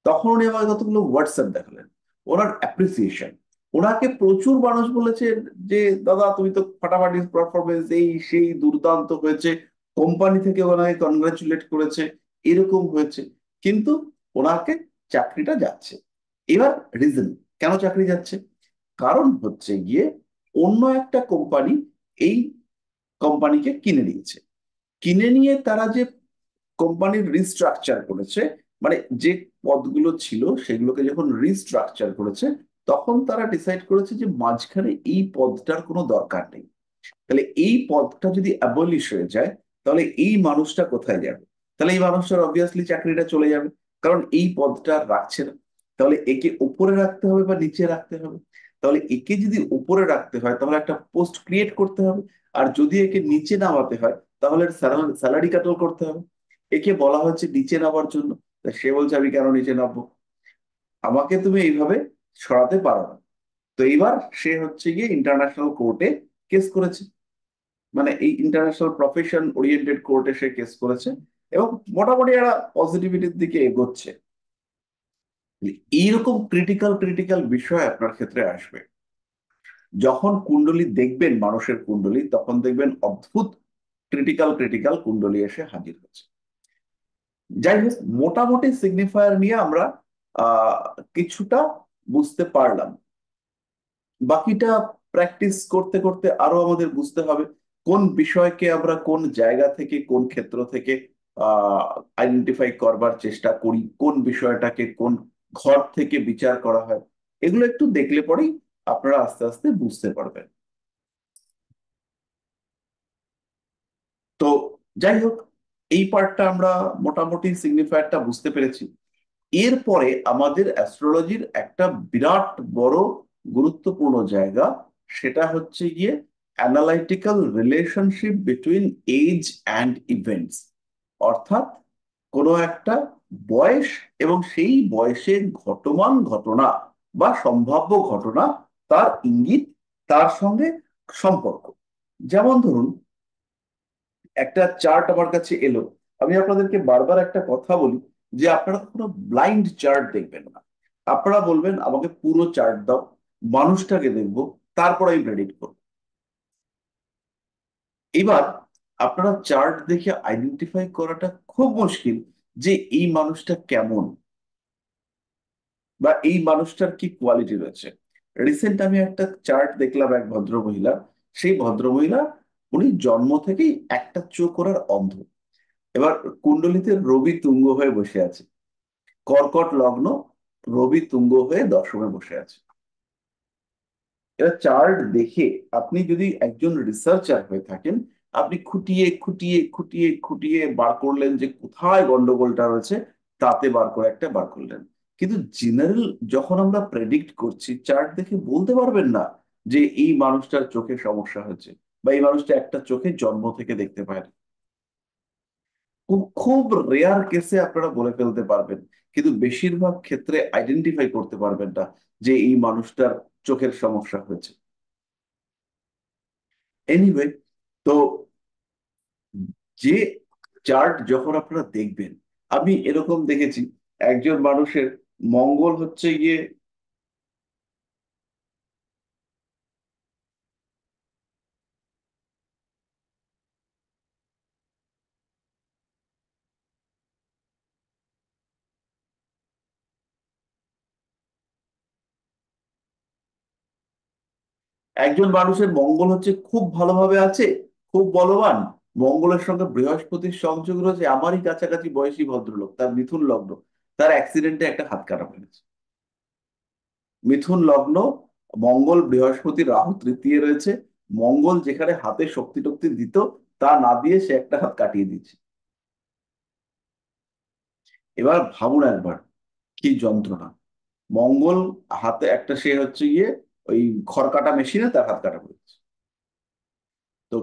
তখন উনি আমাকে কতগুলো হোয়াটসঅ্যাপ দেখালেন, ওনার অ্যাপ্রিসিয়েশন। ওনাকে প্রচুর মানুষ বলেছে যে দাদা তুমি তো ফাটাফাটি পারফরমেন্স, এই সেই দুর্দান্ত হয়েছে, কোম্পানি থেকে ওনাকে কনগ্রাচুলেট করেছে, এরকম হয়েছে। কিন্তু ওনাকে চাকরিটা যাচ্ছে। এবার রিজন কেন চাকরি যাচ্ছে, কারণ হচ্ছে গিয়ে অন্য একটা কোম্পানি এই কোম্পানিকে কিনে নিয়েছে। কিনে নিয়ে তারা যে কোম্পানির রিস্ট্রাকচার করেছে, মানে যে পদগুলো ছিল সেগুলোকে যখন রিস্ট্রাকচার করেছে, তখন তারা ডিসাইড করেছে যে মাঝখানে এই পদটার কোনো দরকার নেই। তাহলে এই পদটা যদি অ্যাবলিশ হয়ে যায়, তাহলে এই মানুষটা কোথায় যাবে? তাহলে এই মানুষটার অবভিয়াসলি চাকরিটা চলে যাবে, কারণ এই পদটা আর রাখছে না। তাহলে একে উপরে রাখতে হবে বা নিচে রাখতে হবে। তাহলে একে যদি উপরে রাখতে হয়, তাহলে একটা পোস্ট ক্রিয়েট করতে হবে। আর যদি একে নিচে নামাতে হয়, তাহলে স্যালারি কাটল করতে হবে। একে বলা হচ্ছে নিচে নামার জন্য, তা সে বলছে আমি কেন নিচে নামবো, আমাকে তুমি এইভাবে সরাতে পারো না। তো এইবার সে হচ্ছে গিয়ে ইন্টারন্যাশনাল কোর্টে কেস করেছে, মানে এই ইন্টারন্যাশনাল প্রফেশন ওরিয়েন্টেড কোর্টে সে কেস করেছে, এবং মোটামুটি একটা পজিটিভিটির দিকে এগোচ্ছে। এইরকম ক্রিটিক্যাল ক্রিটিক্যাল বিষয় আপনার ক্ষেত্রে আসবে। যখন কুণ্ডলী দেখবেন মানুষের কুণ্ডলী, তখন দেখবেন অদ্ভুত ক্রিটিক্যাল ক্রিটিক্যাল কুণ্ডলী এসে হাজির হচ্ছে। যাই হোক, মোটামুটি সিগনিফায়ার নিয়ে আমরা কিছুটা বুঝতে পারলাম। বাকিটা প্র্যাকটিস করতে করতে আরো আমাদের বুঝতে হবে কোন বিষয়কে আমরা কোন জায়গা থেকে কোন ক্ষেত্র থেকে আইডেন্টিফাই করবার চেষ্টা করি, কোন বিষয়টাকে কোন ঘর থেকে বিচার করা হয়। এগুলো একটু দেখলে পরেই আপনারা আস্তে আস্তে বুঝতে পারবেন। তো যাই হোক, এই পার্টটা আমরা মোটামুটি সিগনিফায়ারটা বুঝতে পেরেছি। এরপরে আমাদের অ্যাস্ট্রোলজির একটা বিরাট বড় গুরুত্বপূর্ণ জায়গা, সেটা হচ্ছে গিয়ে analytical relationship between age and events. অর্থাৎ কোনো একটা বয়স এবং সেই বয়সে ঘটমান ঘটনা বা সম্ভাব্য ঘটনা, তার ইঙ্গিত, তার সঙ্গে সম্পর্ক। যেমন ধরুন, একটা চার্ট আমার কাছে এলো, আমি আপনাদেরকে বারবার একটা কথা বলি যে আপনারা কোনো ব্লাইন্ড চার্ট দেখবেন না। আপনারা বলবেন আমাকে পুরো চার্ট দাও, মানুষটাকে দেখবো, তারপর আমি প্রেডিক্ট করবো। এবার আপনারা চার্ট দেখে আইডেন্টিফাই করাটা খুব মুশকিল যে এই মানুষটা কেমন বা এই মানুষটার কি কোয়ালিটি রয়েছে। রিসেন্ট আমি একটা চার্ট দেখলাম এক ভদ্রমহিলা, সেই ভদ্রমহিলা উনি জন্ম থেকেই একটা চোখ ওনার অন্ধ। এবার কুণ্ডলিতে রবি তুঙ্গ হয়ে বসে আছে, কর্কট লগ্ন, রবি তুঙ্গ হয়ে দশমে বসে আছে। এবার চার্ট দেখে আপনি যদি একজন রিসার্চার হয়ে থাকেন, আপনি খুঁটিয়ে খুঁটিয়ে খুঁটিয়ে খুঁটিয়ে বার করলেন যে কোথায় গন্ডগোলটা রয়েছে, তাতে বার করে একটা বার করলেন। কিন্তু জেনারেল যখন আমরা প্রেডিক্ট করছি, চার্ট দেখে বলতে পারবেন না যে এই মানুষটার চোখে সমস্যা হয়েছে বা এই মানুষটা একটা চোখে জন্ম থেকে দেখতে পায় না। খুব খুব রেয়ার কেসে আপনারা বলে ফেলতে পারবেন, কিন্তু বেশিরভাগ ক্ষেত্রে আইডেন্টিফাই করতে পারবেন না যে এই মানুষটার চোখের সমস্যা হয়েছে। এনিওয়ে, তো যে চার্ট যখন আপনারা দেখবেন, আমি এরকম দেখেছি একজন মানুষের মঙ্গল হচ্ছে গিয়ে একজন মানুষের মঙ্গল হচ্ছে খুব ভালোভাবে আছে, খুব বলবান, মঙ্গলের সঙ্গে বৃহস্পতির সংযোগ রয়েছে, আমারই কাছাকাছি বয়সী ভদ্রলোক, তার মিথুন লগ্ন, তার অ্যাক্সিডেন্টে একটা হাত কাটা হয়েছে। মিথুন লগ্ন, মঙ্গল বৃহস্পতি রাহু তৃতীয় রয়েছে, মঙ্গল যেখানে হাতে শক্তি টক্তি দিত তা না দিয়ে সে একটা হাত কাটিয়ে দিচ্ছে। এবার ভাবুন একবার কি যন্ত্রণা। মঙ্গল হাতে একটা, সে হচ্ছে গিয়ে ওই খড় কাটা মেশিনে তার হাত কাটা পড়েছে। তো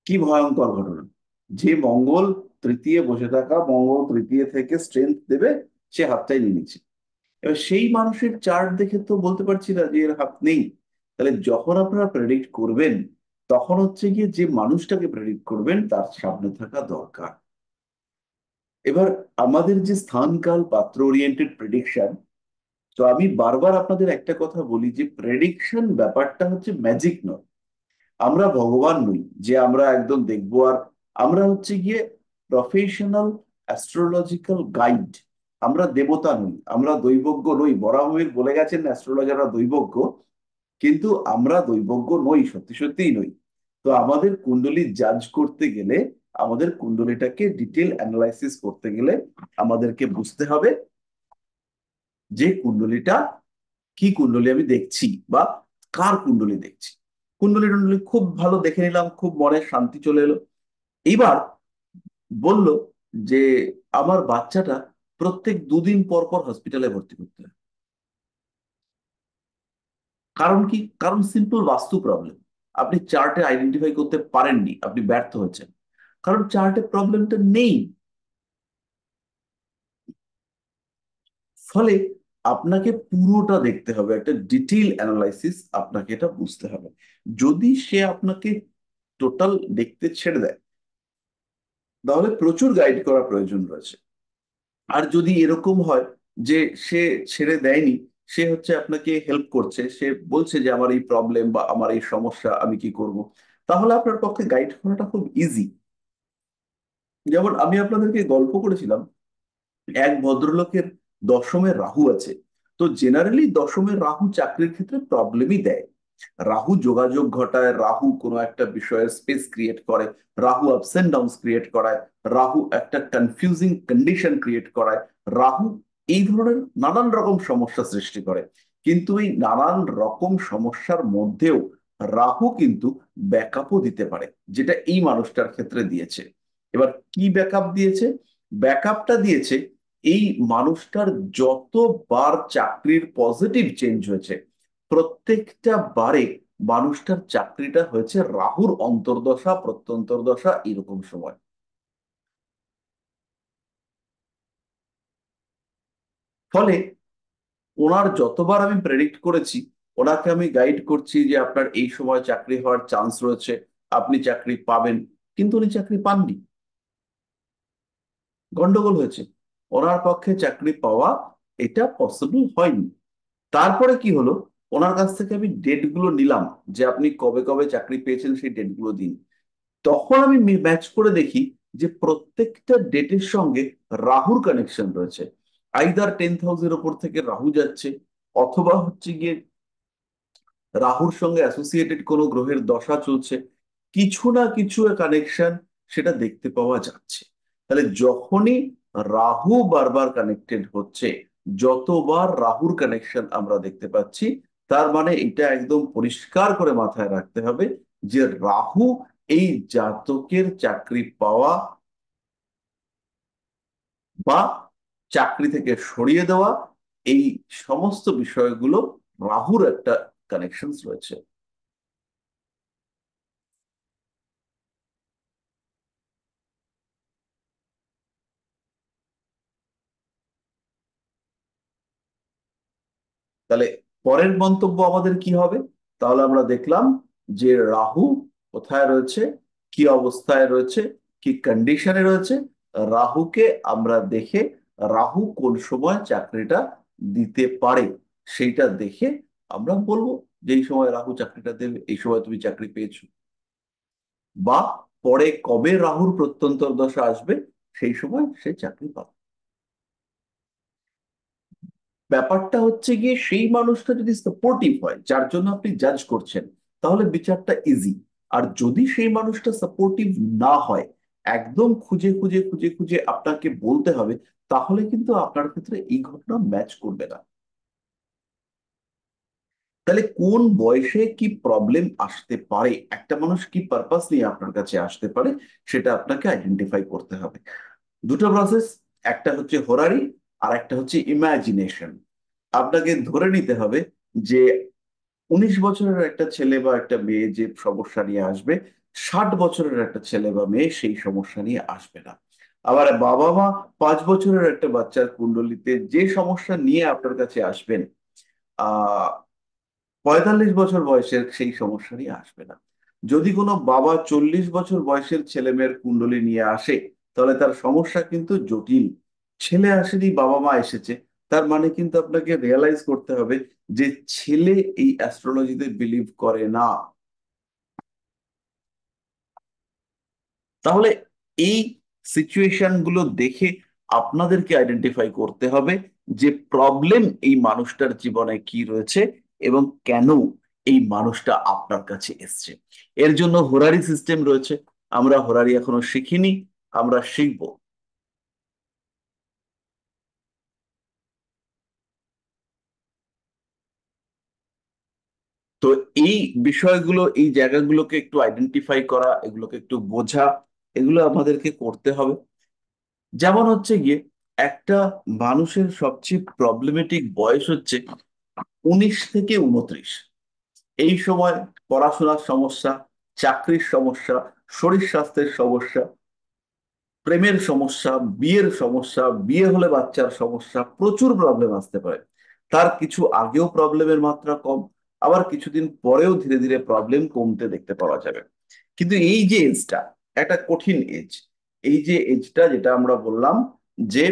কি ভয়ঙ্কর ঘটনা, যে মঙ্গল তৃতীয় বসে থাকা, মঙ্গল তৃতীয় থেকে স্ট্রেংথ দেবে, সে হাতটাই নিয়ে নিচ্ছে। এবার সেই মানুষের চার্ট দেখে তো বলতে পারছি না যে এর হাত নেই। তাহলে যখন আপনারা প্রেডিক্ট করবেন, তখন হচ্ছে গিয়ে যে মানুষটাকে প্রেডিক্ট করবেন তার সামনে থাকা দরকার। এবার আমাদের যে স্থান কাল পাত্র ওরিয়েন্টেড প্রেডিকশন, তো আমি বারবার আপনাদের একটা কথা বলি যে প্রেডিকশন ব্যাপারটা হচ্ছে ম্যাজিক নয়। আমরা ভগবান নই যে আমরা একদম দেখবো। আর আমরা হচ্ছে গিয়ে প্রফেশনাল অ্যাস্ট্রোলজিক্যাল গাইড, আমরা দেবতা নই, আমরা দৈবজ্ঞ নই। বরাহমির বলে গেছেন অ্যাস্ট্রোলজাররা দৈবজ্ঞ, কিন্তু আমরা দৈবজ্ঞ নই, সত্যি সত্যিই নই। তো আমাদের কুণ্ডলী জাজ করতে গেলে, আমাদের কুণ্ডলীটাকে ডিটেল অ্যানালাইসিস করতে গেলে আমাদেরকে বুঝতে হবে যে কুণ্ডলীটা কি কুণ্ডলী আমি দেখছি বা কার কুণ্ডলী দেখছি। কুণ্ডলী টুণ্ডলী খুব ভালো দেখে নিলাম, খুব মনে শান্তি চলে এলো। এইবার বলল যে আমার বাচ্চাটা প্রত্যেক দুদিন পর পর হসপিটালে ভর্তি করতে হয়। কারণ কি? কারণ সিম্পল বাস্তু প্রবলেম। আপনি চার্টে আইডেন্টিফাই করতে পারেননি, আপনি ব্যর্থ হয়েছেন, কারণ চার্টে প্রবলেমটা নেই। ফলে আপনাকে পুরোটা দেখতে হবে, একটা ডিটেইল অ্যানালাইসিস, আপনাকে এটা বুঝতে হবে। যদি সে আপনাকে টোটাল দেখতে ছেড়ে দেয়, তাহলে প্রচুর গাইড করা প্রয়োজন রয়েছে। আর যদি এরকম হয় যে সে ছেড়ে দেয়নি, সে হচ্ছে আপনাকে হেল্প করছে, সে বলছে যে আমার এই প্রবলেম বা আমার এই সমস্যা, আমি কি করব, তাহলে আপনার পক্ষে গাইড করাটা খুব ইজি। যেমন আমি আপনাদেরকে গল্প করেছিলাম, এক ভদ্রলোকের দশমে রাহু আছে। তো জেনারেলি দশমের রাহু চাকরির ক্ষেত্রে প্রবলেমই দেয়। রাহু যোগাযোগ ঘটায়, রাহু কোনো একটা বিষয়ের স্পেস ক্রিয়েট করে, Rahu ups and downs create করায়, রাহু একটা কনফিউজিং কন্ডিশন ক্রিয়েট করায়, রাহু এই ধরনের নানান রকম সমস্যা সৃষ্টি করে। কিন্তু এই নানান রকম সমস্যার মধ্যেও রাহু কিন্তু ব্যাকআপও দিতে পারে, যেটা এই মানুষটার ক্ষেত্রে দিয়েছে। এবার কি ব্যাকআপ দিয়েছে? ব্যাকআপটা দিয়েছে এই মানুষটার যতবার চাকরির পজিটিভ চেঞ্জ হয়েছে, প্রত্যেকটা বারে মানুষটার চাকরিটা হয়েছে রাহুর অন্তর্দশা প্রত্যন্তর্দশা এরকম সময়। ফলে ওনার যতবার আমি প্রেডিক্ট করেছি, ওনাকে আমি গাইড করছি যে আপনার এই সময় চাকরি হওয়ার চান্স রয়েছে, আপনি চাকরি পাবেন, কিন্তু উনি চাকরি পাননি। গন্ডগোল হয়েছে, ওনার পক্ষে চাকরি পাওয়া এটা পসিবল হয়নি। তারপরে কি হলো, ওনার কাছ থেকে আমি ডেট গুলো নিলাম যে আপনি কবে কবে চাকরি পেয়েছেন সেই ডেট গুলো দিন। তখন আমি ম্যাচ করে দেখি যে প্রত্যেকটা ডেটের সঙ্গে রাহুর কানেকশন রয়েছে। আইদার 10th হাউসের ওপর থেকে রাহু যাচ্ছে, অথবা হচ্ছে গিয়ে রাহুর সঙ্গে অ্যাসোসিয়েটেড কোনো গ্রহের দশা চলছে, কিছু না কিছু কানেকশন সেটা দেখতে পাওয়া যাচ্ছে। তাহলে যখনই রাহু বারবার কানেক্টেড হচ্ছে, যতবার রাহুর কানেকশন আমরা দেখতে পাচ্ছি, তার মানে এটা একদম পরিষ্কার করে মাথায় রাখতে হবে যে রাহু এই জাতকের চাকরি পাওয়া বা চাকরি থেকে সরিয়ে দেওয়া, এই সমস্ত বিষয়গুলো রাহুর একটা কানেকশন রয়েছে। তাহলে পরের মন্তব্য আমাদের কি হবে? তাহলে আমরা দেখলাম যে রাহু কোথায় রয়েছে, কি অবস্থায় রয়েছে, কি কন্ডিশনে রয়েছে। রাহুকে আমরা দেখে রাহু কোন সময় চাকরিটা দিতে পারে সেইটা দেখে আমরা বলবো যে এই সময় রাহু চাকরিটা দেবে, এই সময় তুমি চাকরি পেয়েছো। বা পরে কবে রাহুর প্রত্যন্তর দশা আসবে সেই সময় সে চাকরি পাবে। ব্যাপারটা হচ্ছে গিয়ে সেই মানুষটা যদি সাপোর্টিভ হয় যার জন্য আপনি জাজ করছেন, তাহলে বিচারটা ইজি। আর যদি সেই মানুষটা সাপোর্টিভ না হয়, একদম খুঁজে খুঁজে খুঁজে খুঁজে আপনাকে বলতে হবে, তাহলে কিন্তু আপনার ক্ষেত্রে এই ঘটনা ম্যাচ করবে না। তাহলে কোন বয়সে কি প্রবলেম আসতে পারে, একটা মানুষ কি পারপাস নিয়ে আপনার কাছে আসতে পারে, সেটা আপনাকে আইডেন্টিফাই করতে হবে। দুটো প্রসেস, একটা হচ্ছে হোরারি আর একটা হচ্ছে ইমাজিনেশন। আপনাকে ধরে নিতে হবে যে 19 বছরের একটা ছেলে বা একটা মেয়ে যে সমস্যা নিয়ে আসবে, 60 বছরের একটা ছেলে বা মেয়ে সেই সমস্যা নিয়ে আসবে না। আবার বাবা মা 5 বছরের একটা বাচ্চার কুণ্ডলিতে যে সমস্যা নিয়ে আপনার কাছে আসবেন, 45 বছর বয়সের সেই সমস্যা নিয়ে আসবে না। যদি কোনো বাবা 40 বছর বয়সের ছেলে মেয়ের কুণ্ডলী নিয়ে আসে, তাহলে তার সমস্যা কিন্তু জটিল। ছেলে আসেনি, বাবা মা এসেছে, তার মানে কিন্তু আপনাকে রিয়ালাইজ করতে হবে যে ছেলে এই অ্যাস্ট্রোলজিতে বিলিভ করে না। তাহলে এই সিচুয়েশন গুলো দেখে আপনাদেরকে আইডেন্টিফাই করতে হবে যে প্রবলেম এই মানুষটার জীবনে কি রয়েছে এবং কেন এই মানুষটা আপনার কাছে এসছে। এর জন্য হোরারি সিস্টেম রয়েছে, আমরা হোরারি এখনো শিখিনি, আমরা শিখবো। তো এই বিষয়গুলো, এই জায়গাগুলোকে একটু আইডেন্টিফাই করা, এগুলোকে একটু বোঝা, এগুলো আমাদেরকে করতে হবে। যেমন হচ্ছে গিয়ে একটা মানুষের সবচেয়ে প্রবলেমেটিক বয়স হচ্ছে 19 থেকে 29। এই সময় পড়াশোনার সমস্যা, চাকরির সমস্যা, শরীর স্বাস্থ্যের সমস্যা, প্রেমের সমস্যা, বিয়ের সমস্যা, বিয়ে হলে বাচ্চার সমস্যা, প্রচুর প্রবলেম আসতে পারে। তার কিছু আগেও প্রবলেমের মাত্রা কম, আবার কিছুদিন পরেও ধীরে ধীরে প্রবলেম কমতে দেখতে পাওয়া যাবে। কিন্তু এই যে এজটা একটা কঠিন এজ, এই যে এজটা যেটা আমরা বললাম যে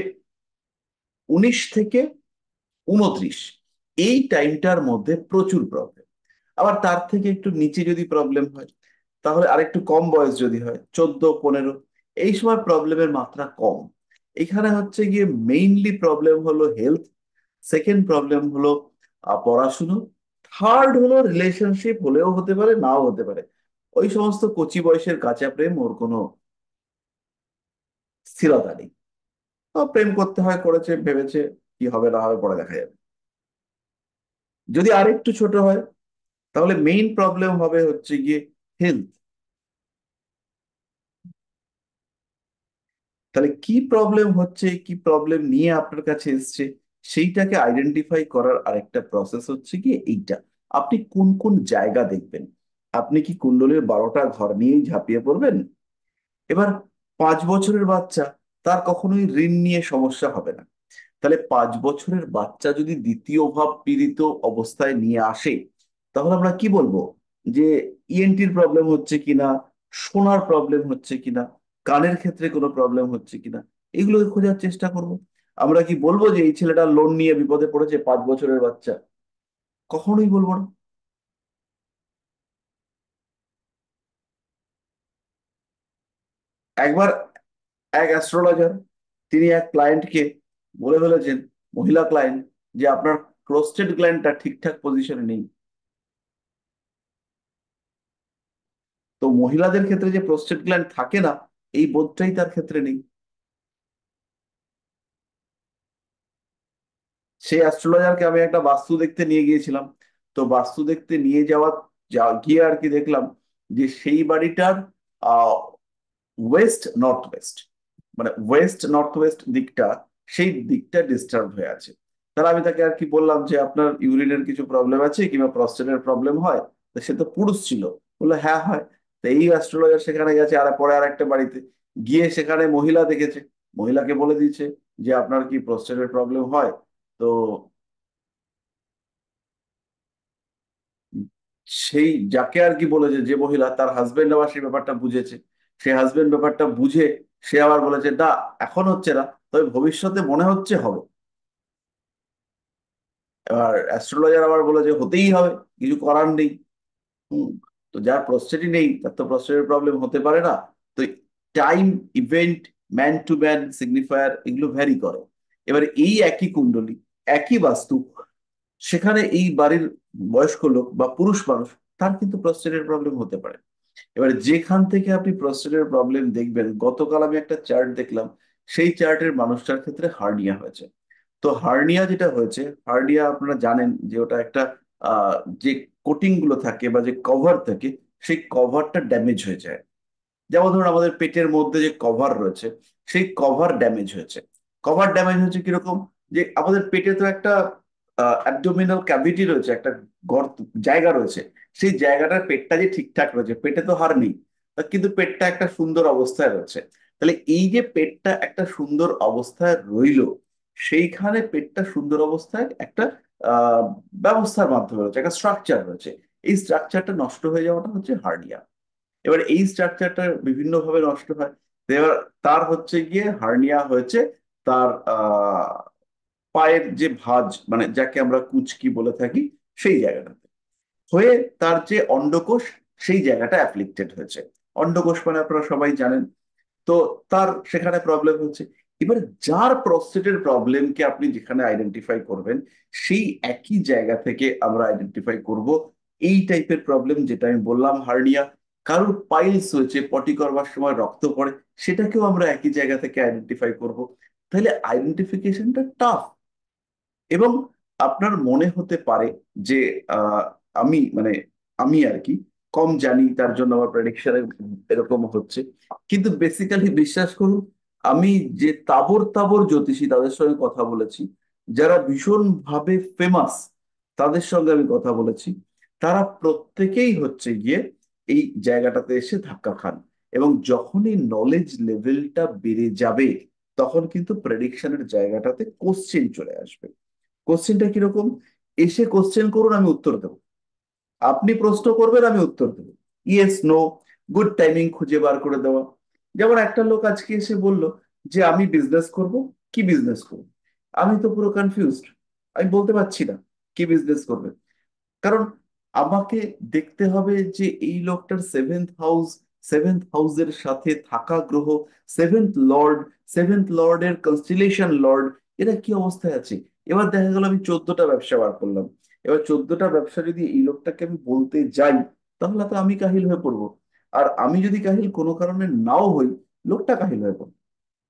19 থেকে 29, এই টাইমটার মধ্যে প্রচুর প্রবলেম। আবার তার থেকে একটু নিচে যদি প্রবলেম হয়, তাহলে আরেকটু কম বয়স যদি হয় 14, 15, এই সময় প্রবলেমের মাত্রা কম। এখানে হচ্ছে গিয়ে মেইনলি প্রবলেম হলো হেলথ, সেকেন্ড প্রবলেম হলো পড়াশুনো, থার্ড হলো রিলেশনশিপ, হলেও হতে পারে নাও হতে পারে। ওই সমস্ত কচি বয়সের কাঁচা প্রেম, ওর কোনো স্থিরতা নেই। তো প্রেম করতে হয়, করেছে, ভেবেছে কি হবে না হবে পরে দেখা যাবে। যদি আরেকটু ছোট হয়, তাহলে মেইন প্রবলেম হবে হচ্ছে গিয়ে হেলথ। তাহলে কি প্রবলেম হচ্ছে, কি প্রবলেম নিয়ে আপনার কাছে এসছে, সেইটাকে আইডেন্টিফাই করার আরেকটা প্রসেস হচ্ছে কি এইটা। আপনি কোন কোন জায়গা দেখবেন। আপনি কি কুণ্ডলীর 12টা ঘর নিয়েই ঝাঁপিয়ে পড়বেন? এবার 5 বছরের বাচ্চা, তার কখনোই ঋণ নিয়ে সমস্যা হবে না। তাহলে 5 বছরের বাচ্চা যদি দ্বিতীয় ভাব পীড়িত অবস্থায় নিয়ে আসে, তাহলে আমরা কি বলবো? যে ইএনটির প্রবলেম হচ্ছে কিনা, শোনার প্রবলেম হচ্ছে কিনা, কানের ক্ষেত্রে কোনো প্রবলেম হচ্ছে কিনা, এগুলোকে খোঁজার চেষ্টা করব। আমরা কি বলবো যে এই ছেলেটা লোন নিয়ে বিপদে পড়েছে, 5 বছরের বাচ্চা? কখনোই বলবো না। একবার এক অ্যাস্ট্রোলজার, তিনি এক ক্লায়েন্টকে বলে ফেলেছেন, মহিলা ক্লায়েন্ট, যে আপনার প্রোস্টেট গ্ল্যান্ডটা ঠিকঠাক পজিশনে নেই। তো মহিলাদের ক্ষেত্রে যে প্রোস্টেট গ্ল্যান্ড থাকে না, এই বোধটাই তার ক্ষেত্রে নেই। সেই অ্যাস্ট্রোলজারকে আমি একটা বাস্তু দেখতে নিয়ে গিয়েছিলাম। তো বাস্তু দেখতে নিয়ে গিয়ে আর কি দেখলাম যে সেই বাড়িটার ওয়েস্ট নর্থ ওয়েস্ট, মানে ওয়েস্ট নর্থ ওয়েস্ট দিকটা, সেই দিকটা ডিস্টার্ব হয়ে আছে। তাহলে আমি তাকে আর কি বললাম যে আপনার ইউরিনের কিছু প্রবলেম আছে কিংবা প্রস্টেটের প্রবলেম হয়? তো সে তো পুরুষ ছিল, বললো হ্যাঁ হয়। তো এই অ্যাস্ট্রোলজার সেখানে গেছে, আর পরে আর একটা বাড়িতে গিয়ে সেখানে মহিলা দেখেছে। মহিলাকে বলে দিয়েছে যে আপনার কি প্রস্টেটের প্রবলেম হয়? তো সেই যাকে আর কি বলেছে, যে মহিলা, তার হাজবেন্ড আবার সেই ব্যাপারটা বুঝেছে। সেই হাজবেন্ড ব্যাপারটা বুঝে সে আবার বলেছে না, এখন হচ্ছে না, তবে ভবিষ্যতে মনে হচ্ছে হবে। এবার অ্যাস্ট্রোলজার আবার বলে যে হতেই হবে, কিছু করার নেই। হুম। তো যার প্রস্টেটই নেই তার তো প্রস্টেটের প্রবলেম হতে পারে না। তো time, event, man to man signifier, এগুলো ভ্যারি করে। এবারে এই একই কুণ্ডলী, একই বাস্তু, সেখানে এই বাড়ির বয়স্ক লোক বা পুরুষ মানুষ, তার কিন্তু প্রস্টেটের প্রবলেম হতে পারে। এবারে যেখান থেকে আপনি প্রস্টেটের প্রবলেম দেখবেন, গতকাল আমি একটা চার্ট দেখলাম, সেই চার্টের মানুষটার ক্ষেত্রে হার্নিয়া হয়েছে। তো হার্নিয়া যেটা হয়েছে, হার্নিয়া আপনারা জানেন যে ওটা একটা আহ, যে কোটিং গুলো থাকে বা যে কভার থাকে, সেই কভারটা ড্যামেজ হয়ে যায়। যেমন ধরুন আমাদের পেটের মধ্যে যে কভার রয়েছে, সেই কভার ড্যামেজ হয়েছে। কভার ড্যামেজ হয়েছে কিরকম? যে আমাদের পেটে তো একটা অ্যাবডোমিনাল ক্যাভিটি রয়েছে, একটা গর্ত জায়গা রয়েছে। সেই জায়গাটার পেটটা যে ঠিকঠাক রয়েছে, পেটে তো হাড় নেই, কিন্তু পেটটা একটা সুন্দর অবস্থায় রয়েছে। তাহলে এই যে পেটটা একটা সুন্দর অবস্থায় রইলো, সেইখানে পেটটা সুন্দর অবস্থায় একটা আহ ব্যবস্থার মাধ্যমে রয়েছে, একটা স্ট্রাকচার রয়েছে। এই স্ট্রাকচারটা নষ্ট হয়ে যাওয়াটা হচ্ছে হার্নিয়া। এবার এই স্ট্রাকচারটা বিভিন্ন ভাবে নষ্ট হয়। তো এবার তার হচ্ছে গিয়ে হার্নিয়া হয়েছে তার পায়ের যে ভাঁজ, মানে যাকে আমরা কুচকি বলে থাকি, সেই জায়গাটাতে হয়ে তার যে অন্ডকোষ, সেই জায়গাটা অ্যাফ্লিক্টেড হয়েছে। অন্ডকোষ মানে আপনারা সবাই জানেন। তো তার সেখানে প্রবলেম হচ্ছে। এবার যার প্রস্টেটের প্রবলেমকে আপনি যেখানে আইডেন্টিফাই করবেন, সেই একই জায়গা থেকে আমরা আইডেন্টিফাই করব এই টাইপের প্রবলেম, যেটা আমি বললাম হার্নিয়া। কারোর পাইলস হয়েছে, পটি করবার সময় রক্ত পড়ে, সেটাকেও আমরা একই জায়গা থেকে আইডেন্টিফাই করব। তাহলে আইডেন্টিফিকেশনটা টাফ। এবং আপনার মনে হতে পারে যে আহ, আমি মানে আমি আর কি কম জানি, তার জন্য আমার প্রেডিকশনে এরকম হচ্ছে। কিন্তু বেসিক্যালি বিশ্বাস করুন, আমি যে তাবর তাবর জ্যোতিষী তাদের সঙ্গে কথা বলেছি, যারা ভীষণ ভাবে ফেমাস, তাদের সঙ্গে আমি কথা বলেছি, তারা প্রত্যেকেই হচ্ছে গিয়ে এই জায়গাটাতে এসে ধাক্কা খান। এবং যখনই নলেজ লেভেলটা বেড়ে যাবে, তখন কিন্তু প্রেডিকশনের জায়গাটাতে কোশ্চেন চলে আসবে। কোশ্চেনটা কিরকম? এসে কোশ্চেন করুন, আমি উত্তর দেবো। আপনি প্রশ্ন করবেন, আমি উত্তর দেবো। ইয়েস, নো, গুড টাইমিং খুঁজে বার করে দেওয়া। যেমন একটা লোক আজকে এসে বলল যে আমি বিজনেস করব, কি বিজনেস করব? আমি তো পুরো কনফিউজড, আমি বলতে পারছি না কি বিজনেস করবে। কারণ আমাকে দেখতে হবে যে এই লোকটার সেভেন্থ হাউসের সাথে থাকা গ্রহ, সেভেন্থ লর্ড এর কনস্টিলেশন লর্ড, এরা কি অবস্থায় আছে। এবার দেখা গেল আমি 14টা ব্যবসা বার করলাম। এবার 14টা ব্যবসা যদি এই লোকটাকে আমি বলতে যাই, তাহলে তো আমি কাহিল হয়ে পড়বো। আর আমি যদি কাহিল কোনো কারণে নাও হই, লোকটা কাহিল হয়ে পড়বে।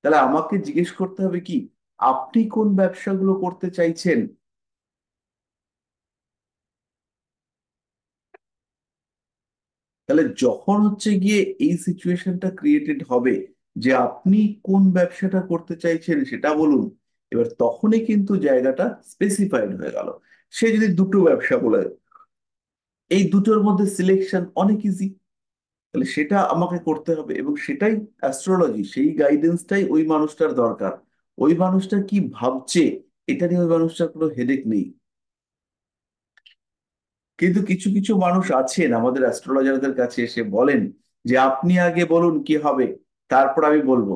তাহলে আমাকে জিজ্ঞেস করতে হবে কি, আপনি কোন ব্যবসাগুলো করতে চাইছেন। তাহলে যখন হচ্ছে গিয়ে এই সিচুয়েশনটা ক্রিয়েটেড হবে যে আপনি কোন ব্যবসাটা করতে চাইছেন সেটা বলুন, এবার তখনই কিন্তু জায়গাটা স্পেসিফাইড হয়ে গেল। সে যদি দুটো ব্যবসা বলে, এই দুটোর মধ্যে সিলেকশন অনেক ইজি, তাহলে সেটা আমাকে করতে হবে, এবং সেটাই অ্যাস্ট্রোলজি, সেই গাইডেন্সটাই ওই মানুষটার দরকার। ওই মানুষটা কি ভাবছে এটা নিয়ে ওই মানুষটার কোনো হেডেক নেই। কিন্তু কিছু কিছু মানুষ আছেন আমাদের অ্যাস্ট্রোলজারদের কাছে এসে বলেন যে আপনি আগে বলুন কি হবে, তারপর আমি বলবো।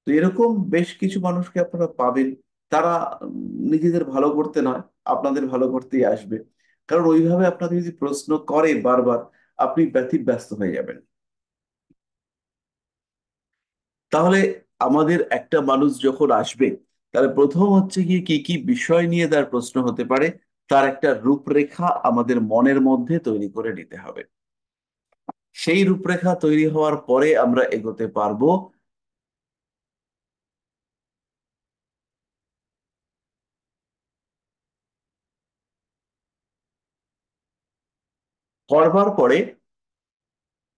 তো এরকম বেশ কিছু মানুষকে আপনারা পাবেন। তারা নিজেদের ভালো করতে নয়, আপনাদের ভালো করতেই আসবে। কারণ ওইভাবে আপনাকে যদি প্রশ্ন করে বারবার, আপনি ব্যতিব্যস্ত হয়ে যাবেন। তাহলে আমাদের একটা মানুষ যখন আসবে, তাহলে প্রথম হচ্ছে গিয়ে কি কি বিষয় নিয়ে তার প্রশ্ন হতে পারে, তার একটা রূপরেখা আমাদের মনের মধ্যে তৈরি করে নিতে হবে। সেই রূপরেখা তৈরি হওয়ার পরে আমরা এগোতে পারবো। করবার পরে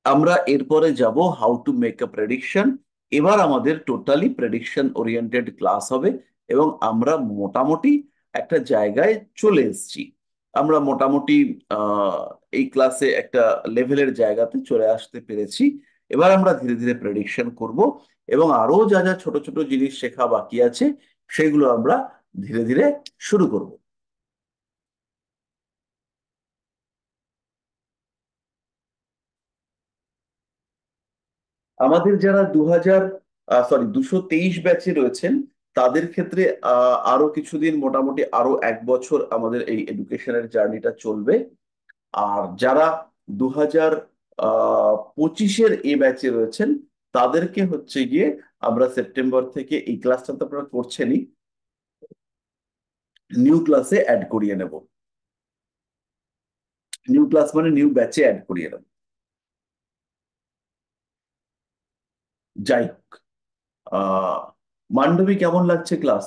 আমরা এরপরে যাব how to make a prediction. এবার আমাদের টোটালি প্রেডিকশন ওরিয়েন্টেড ক্লাস হবে, এবং আমরা মোটামুটি একটা জায়গায় চলে এসেছি। আমরা মোটামুটি আহ এই ক্লাসে একটা লেভেলের জায়গাতে চলে আসতে পেরেছি। এবার আমরা ধীরে ধীরে প্রেডিকশন করব, এবং আরো যা যা ছোট ছোট জিনিস শেখা বাকি আছে সেগুলো আমরা ধীরে ধীরে শুরু করব। আমাদের যারা 223 ব্যাচে রয়েছেন, তাদের ক্ষেত্রে আরো কিছুদিন, মোটামুটি আরো 1 বছর আমাদের এই এডুকেশনের জার্নিটা চলবে। আর যারা 2025-এর এ ব্যাচে রয়েছেন, তাদেরকে হচ্ছে গিয়ে আমরা সেপ্টেম্বর থেকে, এই ক্লাসটা তো আপনারা করছেনই, নিউ ক্লাসে অ্যাড করিয়ে নেব। নিউ ক্লাস মানে নিউ ব্যাচে অ্যাড করিয়ে নেব। যাই হোক, আহ মান্ডবী কেমন লাগছে ক্লাস?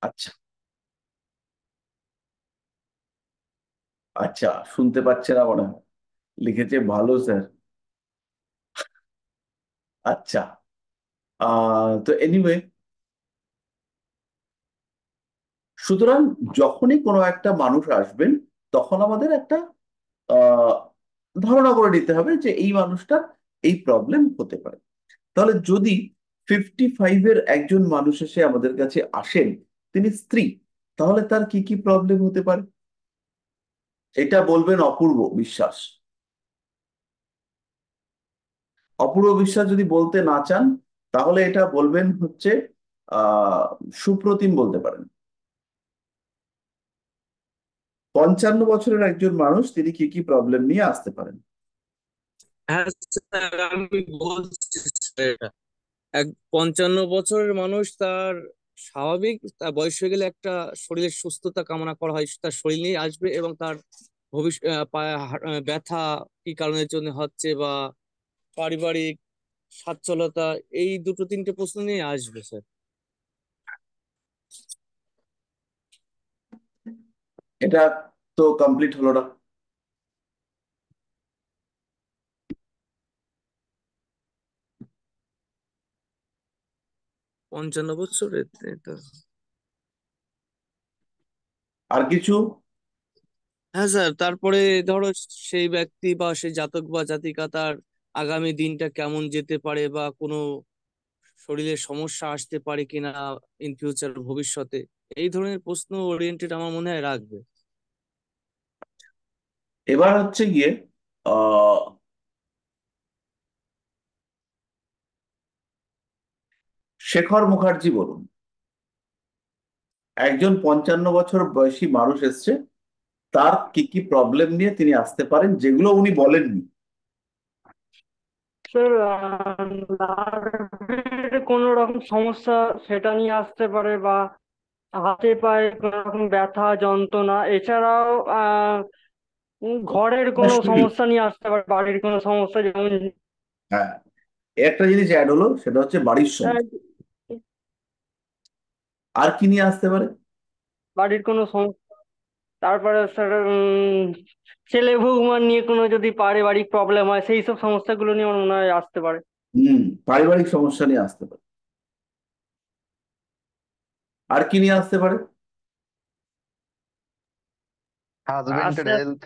আচ্ছা, আচ্ছা, শুনতে পাচ্ছে না মনে হয়। লিখেছে ভালো স্যার। আচ্ছা, তো এনিওয়ে, সুতরাং যখনই কোনো একটা মানুষ আসবেন, তখন আমাদের একটা আহ ধারণা করে নিতে হবে যে এই মানুষটার এই প্রবলেম হতে পারে। তাহলে যদি 55-এর একজন মানুষ এসে আমাদের কাছে আসেন, তিনি স্ত্রী, তাহলে তার কি কি প্রবলেম হতে পারে? এটা বলবেন অপূর্ব বিশ্বাস। অপূর্ব বিশ্বাস যদি বলতে না চান, তাহলে এটা বলবেন হচ্ছে আহ সুপ্রতিম বলতে পারেন। 55 বছরের একজন মানুষ, তিনি কি কি প্রবলেম নিয়ে আসতে পারেন? হ্যাঁ স্যার, আমি বলছি স্যার এটা 55 বছরের মানুষ, তার স্বাভাবিক তার বয়স হয়ে গেলে একটা শরীরের সুস্থতা কামনা করা হয়, তার শরীর নিয়ে আসবে, এবং তার ভবিষ্যৎ পায়ে ব্যথা কি কারণের জন্য হচ্ছে, বা পারিবারিক সচ্ছলতা, এই দুটো তিনটে প্রশ্ন নিয়ে আসবে স্যার। এটা তো কমপ্লিট হলো না। 55 বছর এটা। আর কিছু? হ্যাঁ স্যার, তারপরে ধরো সেই ব্যক্তি বা সেই জাতক বা জাতিকা তার আগামী দিনটা কেমন যেতে পারে, বা কোনো শরীরে সমস্যা আসতে পারে কিনা ইন ফিউচার, ভবিষ্যতে, এই ধরনের প্রশ্ন ওরিয়েন্টেড আমার মনে হয় রাখবে। এবার হচ্ছে গিয়ে আহ শেখর মুখার্জি বলুন, একজন 55 বছর বয়সী মানুষ এসছে, তার কি কি প্রবলেম নিয়ে তিনি আসতে পারেন যেগুলো উনি বলেননি? স্যার নার্ভের কোনো রকম সমস্যা সেটা নিয়ে আসতে পারে, বা হাতে পায়ে কোনো রকম ব্যথা যন্ত্রণা, এছাড়াও ঘরের কোনো শরীর। সমস্যা নিয়ে আসতে পারে, বাড়ির কোনো সমস্যা, যেমন হ্যাঁ, একটা জিনিস অ্যাড হলো, সেটা হচ্ছে বাড়ির সমস্যা। আর কি নিয়ে আসতে পারে? বাড়ির কোনো সমস্যা। তারপরে স্যার ছেলে বৌমা নিয়ে কোনো যদি পারিবারিক প্রবলেম হয়, সেই সব সমস্যাগুলো নিয়ে আমার মনে হয় আসতে পারে। পারিবারিক সমস্যা নিয়ে আসতে পারে। আর কি নিয়ে আসতে পারে? হাজবেন্ডের স্যার হেলথ।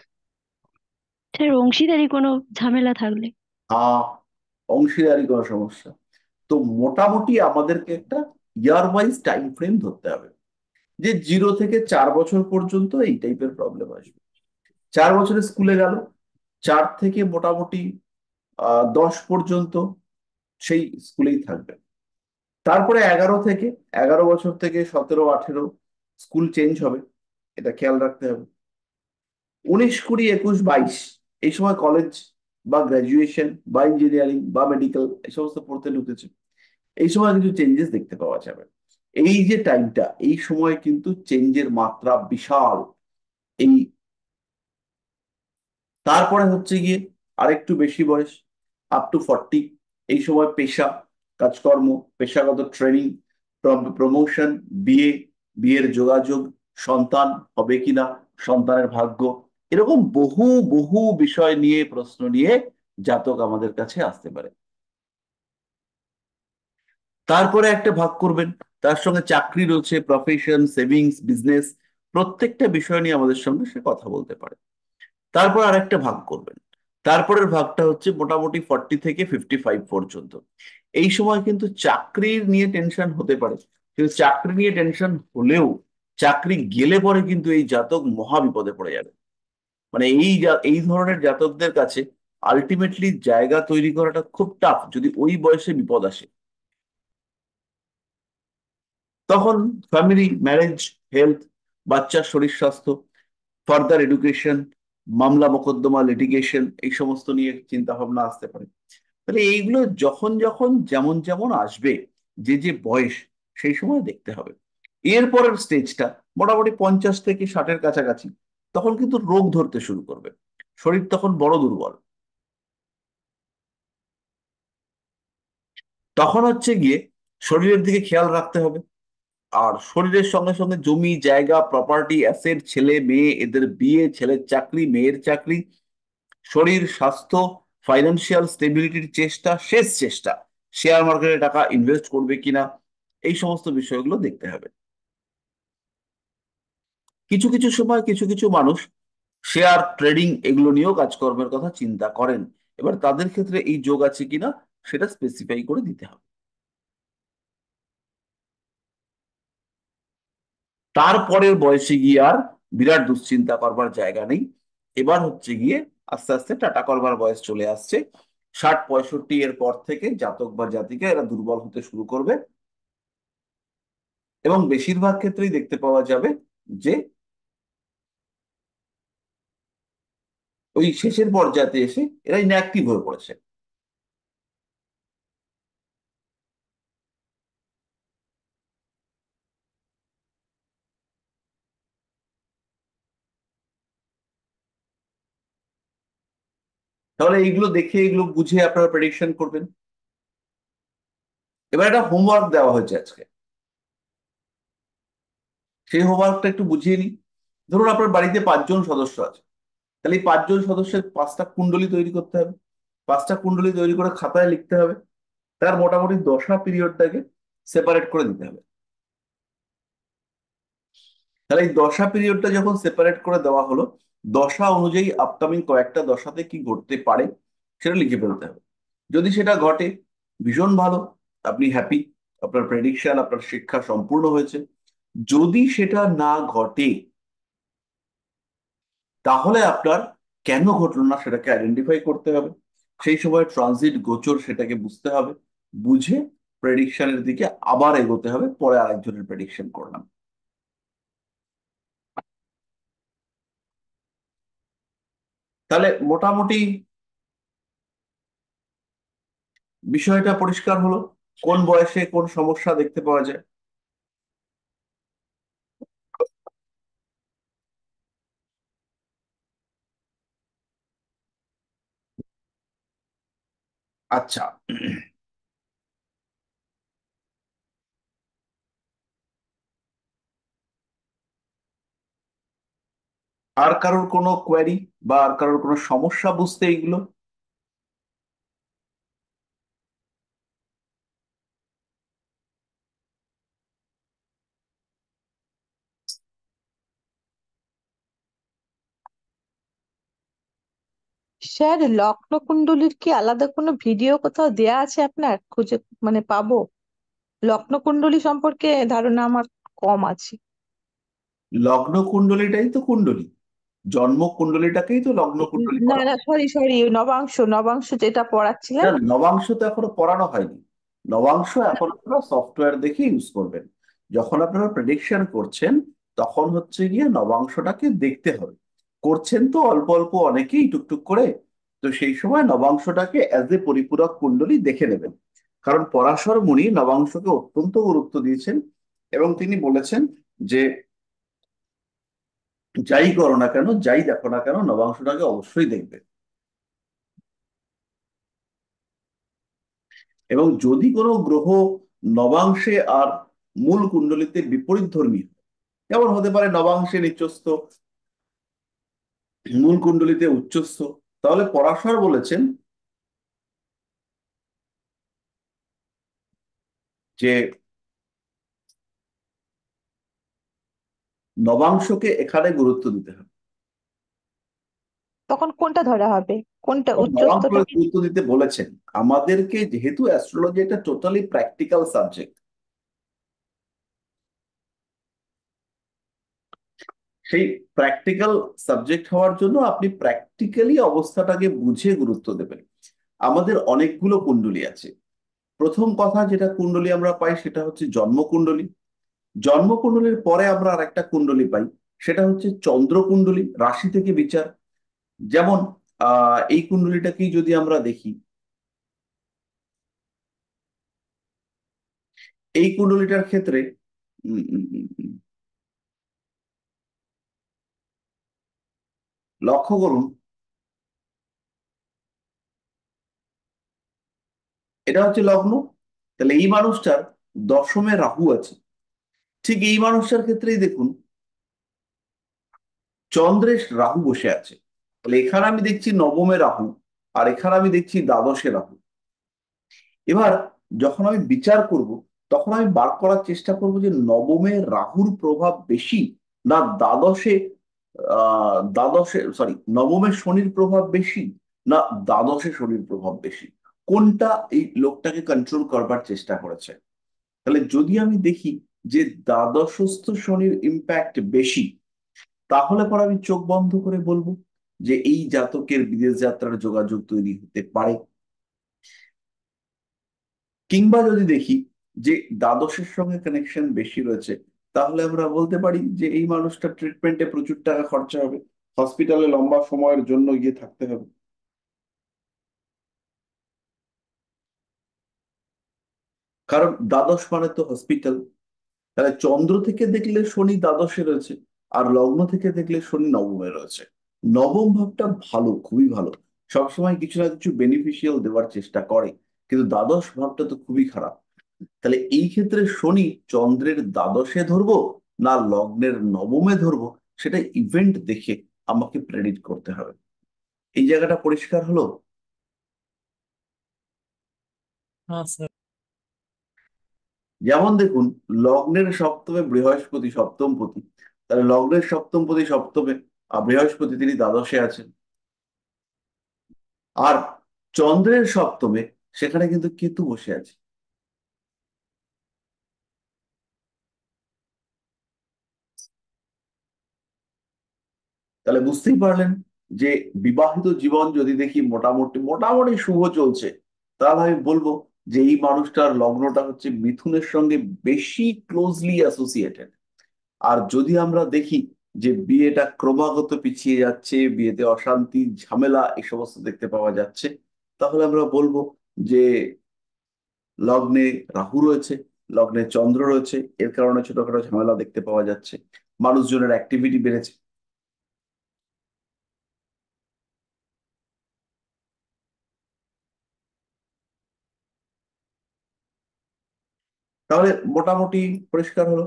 স্যার অংশীদারি কোনো ঝামেলা থাকলে। আহ অংশীদারি কোনো সমস্যা। তো মোটামুটি আমাদেরকে একটা ইয়ার ওয়াইজ টাইম ফ্রেম ধরতে হবে, যে 0 থেকে 4 বছর পর্যন্ত এই টাইপের প্রবলেম আসবে। 4 বছরে স্কুলে গেল, 4 থেকে মোটামুটি 10 পর্যন্ত সেই স্কুলেই থাকবে। তারপরে 11 বছর থেকে 17-18 স্কুল চেঞ্জ হবে, এটা খেয়াল রাখতে হবে। 19, 20, 21, 22 এই সময় কলেজ বা গ্রাজুয়েশন বা ইঞ্জিনিয়ারিং বা মেডিকেল এই সমস্ত পড়তে ঢুকেছে, এই সময় কিছু চেঞ্জেস দেখতে পাওয়া যাবে। এই যে টাইমটা, এই সময় কিন্তু চেঞ্জের মাত্রা বিশাল। এই তারপরে হচ্ছে গিয়ে আরেকটু বেশি বয়স, আপ টু 40, এই সময় পেশা, কাজকর্ম, পেশাগত ট্রেনিং, প্রমোশন, বিয়ে, বিয়ের যোগাযোগ, সন্তান হবে কিনা, সন্তানের ভাগ্য, এরকম বহু বহু বিষয় নিয়ে, প্রশ্ন নিয়ে জাতক আমাদের কাছে আসতে পারে। তারপরে একটা ভাগ করবেন, তার সঙ্গে চাকরি রয়েছে, প্রফেশন, সেভিংস, বিজনেস, প্রত্যেকটা বিষয় নিয়ে আমাদের সঙ্গে সে কথা বলতে পারে। তারপর আরেকটা ভাগ করবেন, তারপরের ভাগটা হচ্ছে মোটামুটি 40 থেকে 55 পর্যন্ত। এই সময় কিন্তু চাকরির নিয়ে টেনশন হতে পারে, কিন্তু চাকরি নিয়ে টেনশন হলেও চাকরি গেলে পরে কিন্তু এই জাতক মহা বিপদে পড়ে যাবে। মানে এই ধরনের জাতকদের কাছে আলটিমেটলি জায়গা তৈরি করাটা খুব টাফ, যদি ওই বয়সে বিপদ আসে। তখন ফ্যামিলি, ম্যারেজ, হেলথ, বাচ্চার শরীর স্বাস্থ্য, ফার্দার এডুকেশন, মামলা মোকদ্দমা, লিটিগেশন, এই সমস্ত নিয়ে চিন্তা ভাবনা আসতে পারে। তাহলে এইগুলো যখন যখন যেমন যেমন আসবে, যে যে বয়স, সেই সময় দেখতে হবে। এরপরের স্টেজটা মোটামুটি 50 থেকে 60-এর কাছাকাছি, তখন কিন্তু রোগ ধরতে শুরু করবে, শরীর তখন বড় দুর্বল। তখন হচ্ছে গিয়ে শরীরের দিকে খেয়াল রাখতে হবে। আর শরীরের সঙ্গে সঙ্গে জমি জায়গা, প্রপার্টি, অ্যাসেট, ছেলে মেয়ে, এদের বিয়ে, ছেলের চাকরি, মেয়ের চাকরি, শরীর স্বাস্থ্য, ফাইন্যান্সিয়াল স্টেবিলিটির চেষ্টা, শেষ চেষ্টা, শেয়ার মার্কেটে টাকা ইনভেস্ট করবে কিনা, এই সমস্ত বিষয়গুলো দেখতে হবে। কিছু কিছু সময় কিছু কিছু মানুষ শেয়ার ট্রেডিং এগুলো নিয়েও কাজকর্মের কথা চিন্তা করেন, এবার তাদের ক্ষেত্রে এই যোগ আছে কিনা সেটা স্পেসিফাই করে দিতে হবে। তারপরের বয়সে গিয়ে আর বিরাট দুশ্চিন্তা করবার জায়গা নেই। এবার হচ্ছে গিয়ে আস্তে আস্তে টাটা করবার বয়স চলে আসছে। 60-65 এর পর থেকে জাতক বা জাতিকা এরা দুর্বল হতে শুরু করবে, এবং বেশিরভাগ ক্ষেত্রেই দেখতে পাওয়া যাবে যে ওই শেষের পর্যায়ে এসে এরা ইনঅ্যাক্টিভ হয়ে পড়েছে। তাহলে এইগুলো দেখে, এগুলো বুঝে আপনারা প্রেডিকশন করবেন। এবার একটা হোমওয়ার্ক দেওয়া হয়েছে আজকে, সেই হোমওয়ার্কটা একটু বুঝিয়ে নিই। ধরুন আপনার বাড়িতে 5 জন সদস্য আছে, তাহলে এই 5 জন সদস্যের 5টা কুণ্ডলী তৈরি করতে হবে। 5টা কুণ্ডলী তৈরি করে খাতায় লিখতে হবে, তার মোটামুটি দশা পিরিয়ডটাকে সেপারেট করে দিতে হবে। তাহলে এই দশা পিরিয়ডটা যখন সেপারেট করে দেওয়া হলো, দশা অনুযায়ী আপকামিং কয়েকটা দশাতে কি ঘটতে পারে সেটা লিখে ফেলতে হবে। যদি সেটা ঘটে, ভীষণ ভালো, আপনি হ্যাপি, আপনার প্রেডিকশন, আপনার শিক্ষা সম্পূর্ণ হয়েছে। যদি সেটা না ঘটে, তাহলে আপনার কেন ঘটলো না সেটাকে আইডেন্টিফাই করতে হবে, সেই সময় ট্রানজিট গোচর সেটাকে বুঝতে হবে, বুঝে প্রেডিকশনের দিকে আবার এগোতে হবে, পরে আরেকজনের প্রেডিকশন করলাম। তাহলে মোটামুটি বিষয়টা পরিষ্কার হলো, কোন বয়সে কোন সমস্যা দেখতে পাওয়া যায়। আচ্ছা, আর কারোর কোনো কোয়ারি বা আর কারোর কোনো সমস্যা বুঝতে এইগুলো? স্যার, লগ্ন কুণ্ডলীর কি আলাদা কোনো ভিডিও কোথাও দেয়া আছে আপনার, খুঁজে মানে পাবো? লগ্ন কুণ্ডলী সম্পর্কে ধারণা আমার কম আছে। লগ্ন কুণ্ডলীটাই তো কুণ্ডলী, জন্ম কুণ্ডলীটাকেই তো লগ্ন কুণ্ডলী না বলা না, হয়। সরি সরি, নবাংশ নবাংশ যেটা পড়াচ্ছিলেন। না, নবাংশ তো এখনো পড়ানো হয়নি। নবাংশ এখন আপনারা সফটওয়্যার দেখে ইউজ করবেন। যখন আপনারা প্রেডিকশন করছেন তখন হচ্ছে গিয়ে নবাংশটাকে দেখতে হবে। করছেন তো অল্প অল্প অনেকেই টুকটুক করে, তো সেই সময় নবাংশটাকে অ্যাজ এ পরিপূরক কুণ্ডলী দেখে নেবেন। কারণ পরাশর মুনি নবাংশকে অত্যন্ত গুরুত্ব দিয়েছেন এবং তিনি বলেছেন যে যাই করো না কেন, যাই দেখো না কেন, নবাংশটাকে অবশ্যই দেখবে। এবং যদি কোনো গ্রহ নবাংশে আর মূল কুণ্ডলিতে বিপরীত ধর্মী, যেমন হতে পারে নবাংশে নিচস্থ, মূল কুণ্ডলিতে উচ্চস্থ, তাহলে পরাশর বলেছেন যে নবাংশকে এখানে গুরুত্ব দিতে হবে। তখন কোনটা ধরা হবে, কোনটা নবাংশকে উচ্চস্থটা? গুরুত্ব দিতে বলেছেন। আমাদেরকে যেহেতু অ্যাস্ট্রোলজি একটা টোটালি প্র্যাকটিক্যাল সাবজেক্ট, সেই প্র্যাকটিক্যাল সাবজেক্ট হওয়ার জন্য আপনি প্র্যাকটিক্যালি অবস্থাটাকে বুঝে গুরুত্ব দেবেন। আমাদের অনেকগুলো কুণ্ডলী আছে। প্রথম কথা যেটা কুণ্ডলী আমরা পাই সেটা হচ্ছে জন্মকুণ্ডলী। জন্মকুণ্ডলীর পরে আমরা আর একটা কুণ্ডলী পাই, সেটা হচ্ছে চন্দ্রকুণ্ডলী, রাশি থেকে বিচার। যেমন এই কুণ্ডলীটাকেই যদি আমরা দেখি, এই কুণ্ডলীটার ক্ষেত্রে উম, উম, উম, উম, লক্ষ্য করুন, এটা হচ্ছে লগ্ন। তাহলে এই মানুষটার দশমে রাহু আছে। ঠিক এই মানুষটার ক্ষেত্রেই দেখুন চন্দ্রের রাহু বসে আছে। তাহলে এখানে আমি দেখছি নবমে রাহু, আর এখানে আমি দেখছি দ্বাদশে রাহু। এবার যখন আমি বিচার করব তখন আমি বার করার চেষ্টা করব যে নবমে রাহুর প্রভাব বেশি না দ্বাদশে সরি নবমে শনির প্রভাব বেশি না দ্বাদশে শনির প্রভাব বেশি, কোনটা এই লোকটাকে কন্ট্রোল করবার চেষ্টা করেছে। তাহলে যদি আমি দেখি যে দ্বাদশস্থ শনির ইম্প্যাক্ট বেশি, তাহলে পর আমি চোখ বন্ধ করে বলবো যে এই জাতকের বিদেশ যাত্রার যোগাযোগ তৈরি হতে পারে। কিংবা যদি দেখি যে দ্বাদশের সঙ্গে কানেকশন বেশি রয়েছে, তাহলে আমরা বলতে পারি যে এই মানুষটা ট্রিটমেন্টে প্রচুর টাকা খরচা হবে, হসপিটালে লম্বা সময়ের জন্য গিয়ে থাকতে হবে। কারণ দ্বাদশ মানে তো হসপিটাল। তাহলে চন্দ্র থেকে দেখলে শনি দ্বাদশে রয়েছে, আর লগ্ন থেকে দেখলে শনি নবমে রয়েছে। নবম ভাবটা ভালো, খুবই ভালো, সবসময় কিছু না কিছু বেনিফিশিয়াল দেওয়ার চেষ্টা করে, কিন্তু দ্বাদশ ভাবটা তো খুবই খারাপ। তাহলে এই ক্ষেত্রে শনি চন্দ্রের দ্বাদশে ধরবো না লগ্নের নবমে ধরবো, সেটা ইভেন্ট দেখে আমাকে প্রেডিক্ট করতে হবে। এই জায়গাটা পরিষ্কার হলো? হ্যাঁ স্যার। যেমন দেখুন, লগ্নের সপ্তমে বৃহস্পতি সপ্তমপতি, তাহলে লগ্নের সপ্তমপতি সপ্তমে, আর বৃহস্পতি তিনি দ্বাদশে আছেন। আর চন্দ্রের সপ্তমে সেখানে কিন্তু কেতু বসে আছে। তাহলে বুঝতেই পারলেন যে বিবাহিত জীবন যদি দেখি মোটামুটি মোটামুটি শুভ চলছে, তাহলে আমি বলবো যে এই মানুষটার লগ্নটা হচ্ছে মিথুনের সঙ্গে বেশি ক্লোজলি অ্যাসোসিয়েটেড। আর যদি আমরা দেখি যে বিয়েটা ক্রমাগত পিছিয়ে যাচ্ছে, বিয়েতে অশান্তি ঝামেলা এই সমস্ত দেখতে পাওয়া যাচ্ছে, তাহলে আমরা বলবো যে লগ্নে রাহু রয়েছে, লগ্নে চন্দ্র রয়েছে, এর কারণে ছোটখাটো ঝামেলা দেখতে পাওয়া যাচ্ছে, মানুষজনের অ্যাক্টিভিটি বেড়েছে। তাহলে মোটামুটি পরিষ্কার হলো।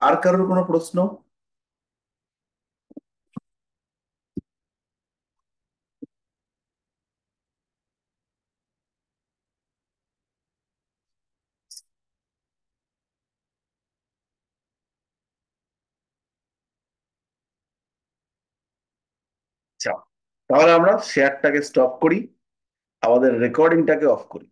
আর কারোর কোনো প্রশ্ন? আচ্ছা, তাহলে আমরা শেয়ারটাকে স্টপ করি, আমাদের রেকর্ডিংটাকে অফ করি।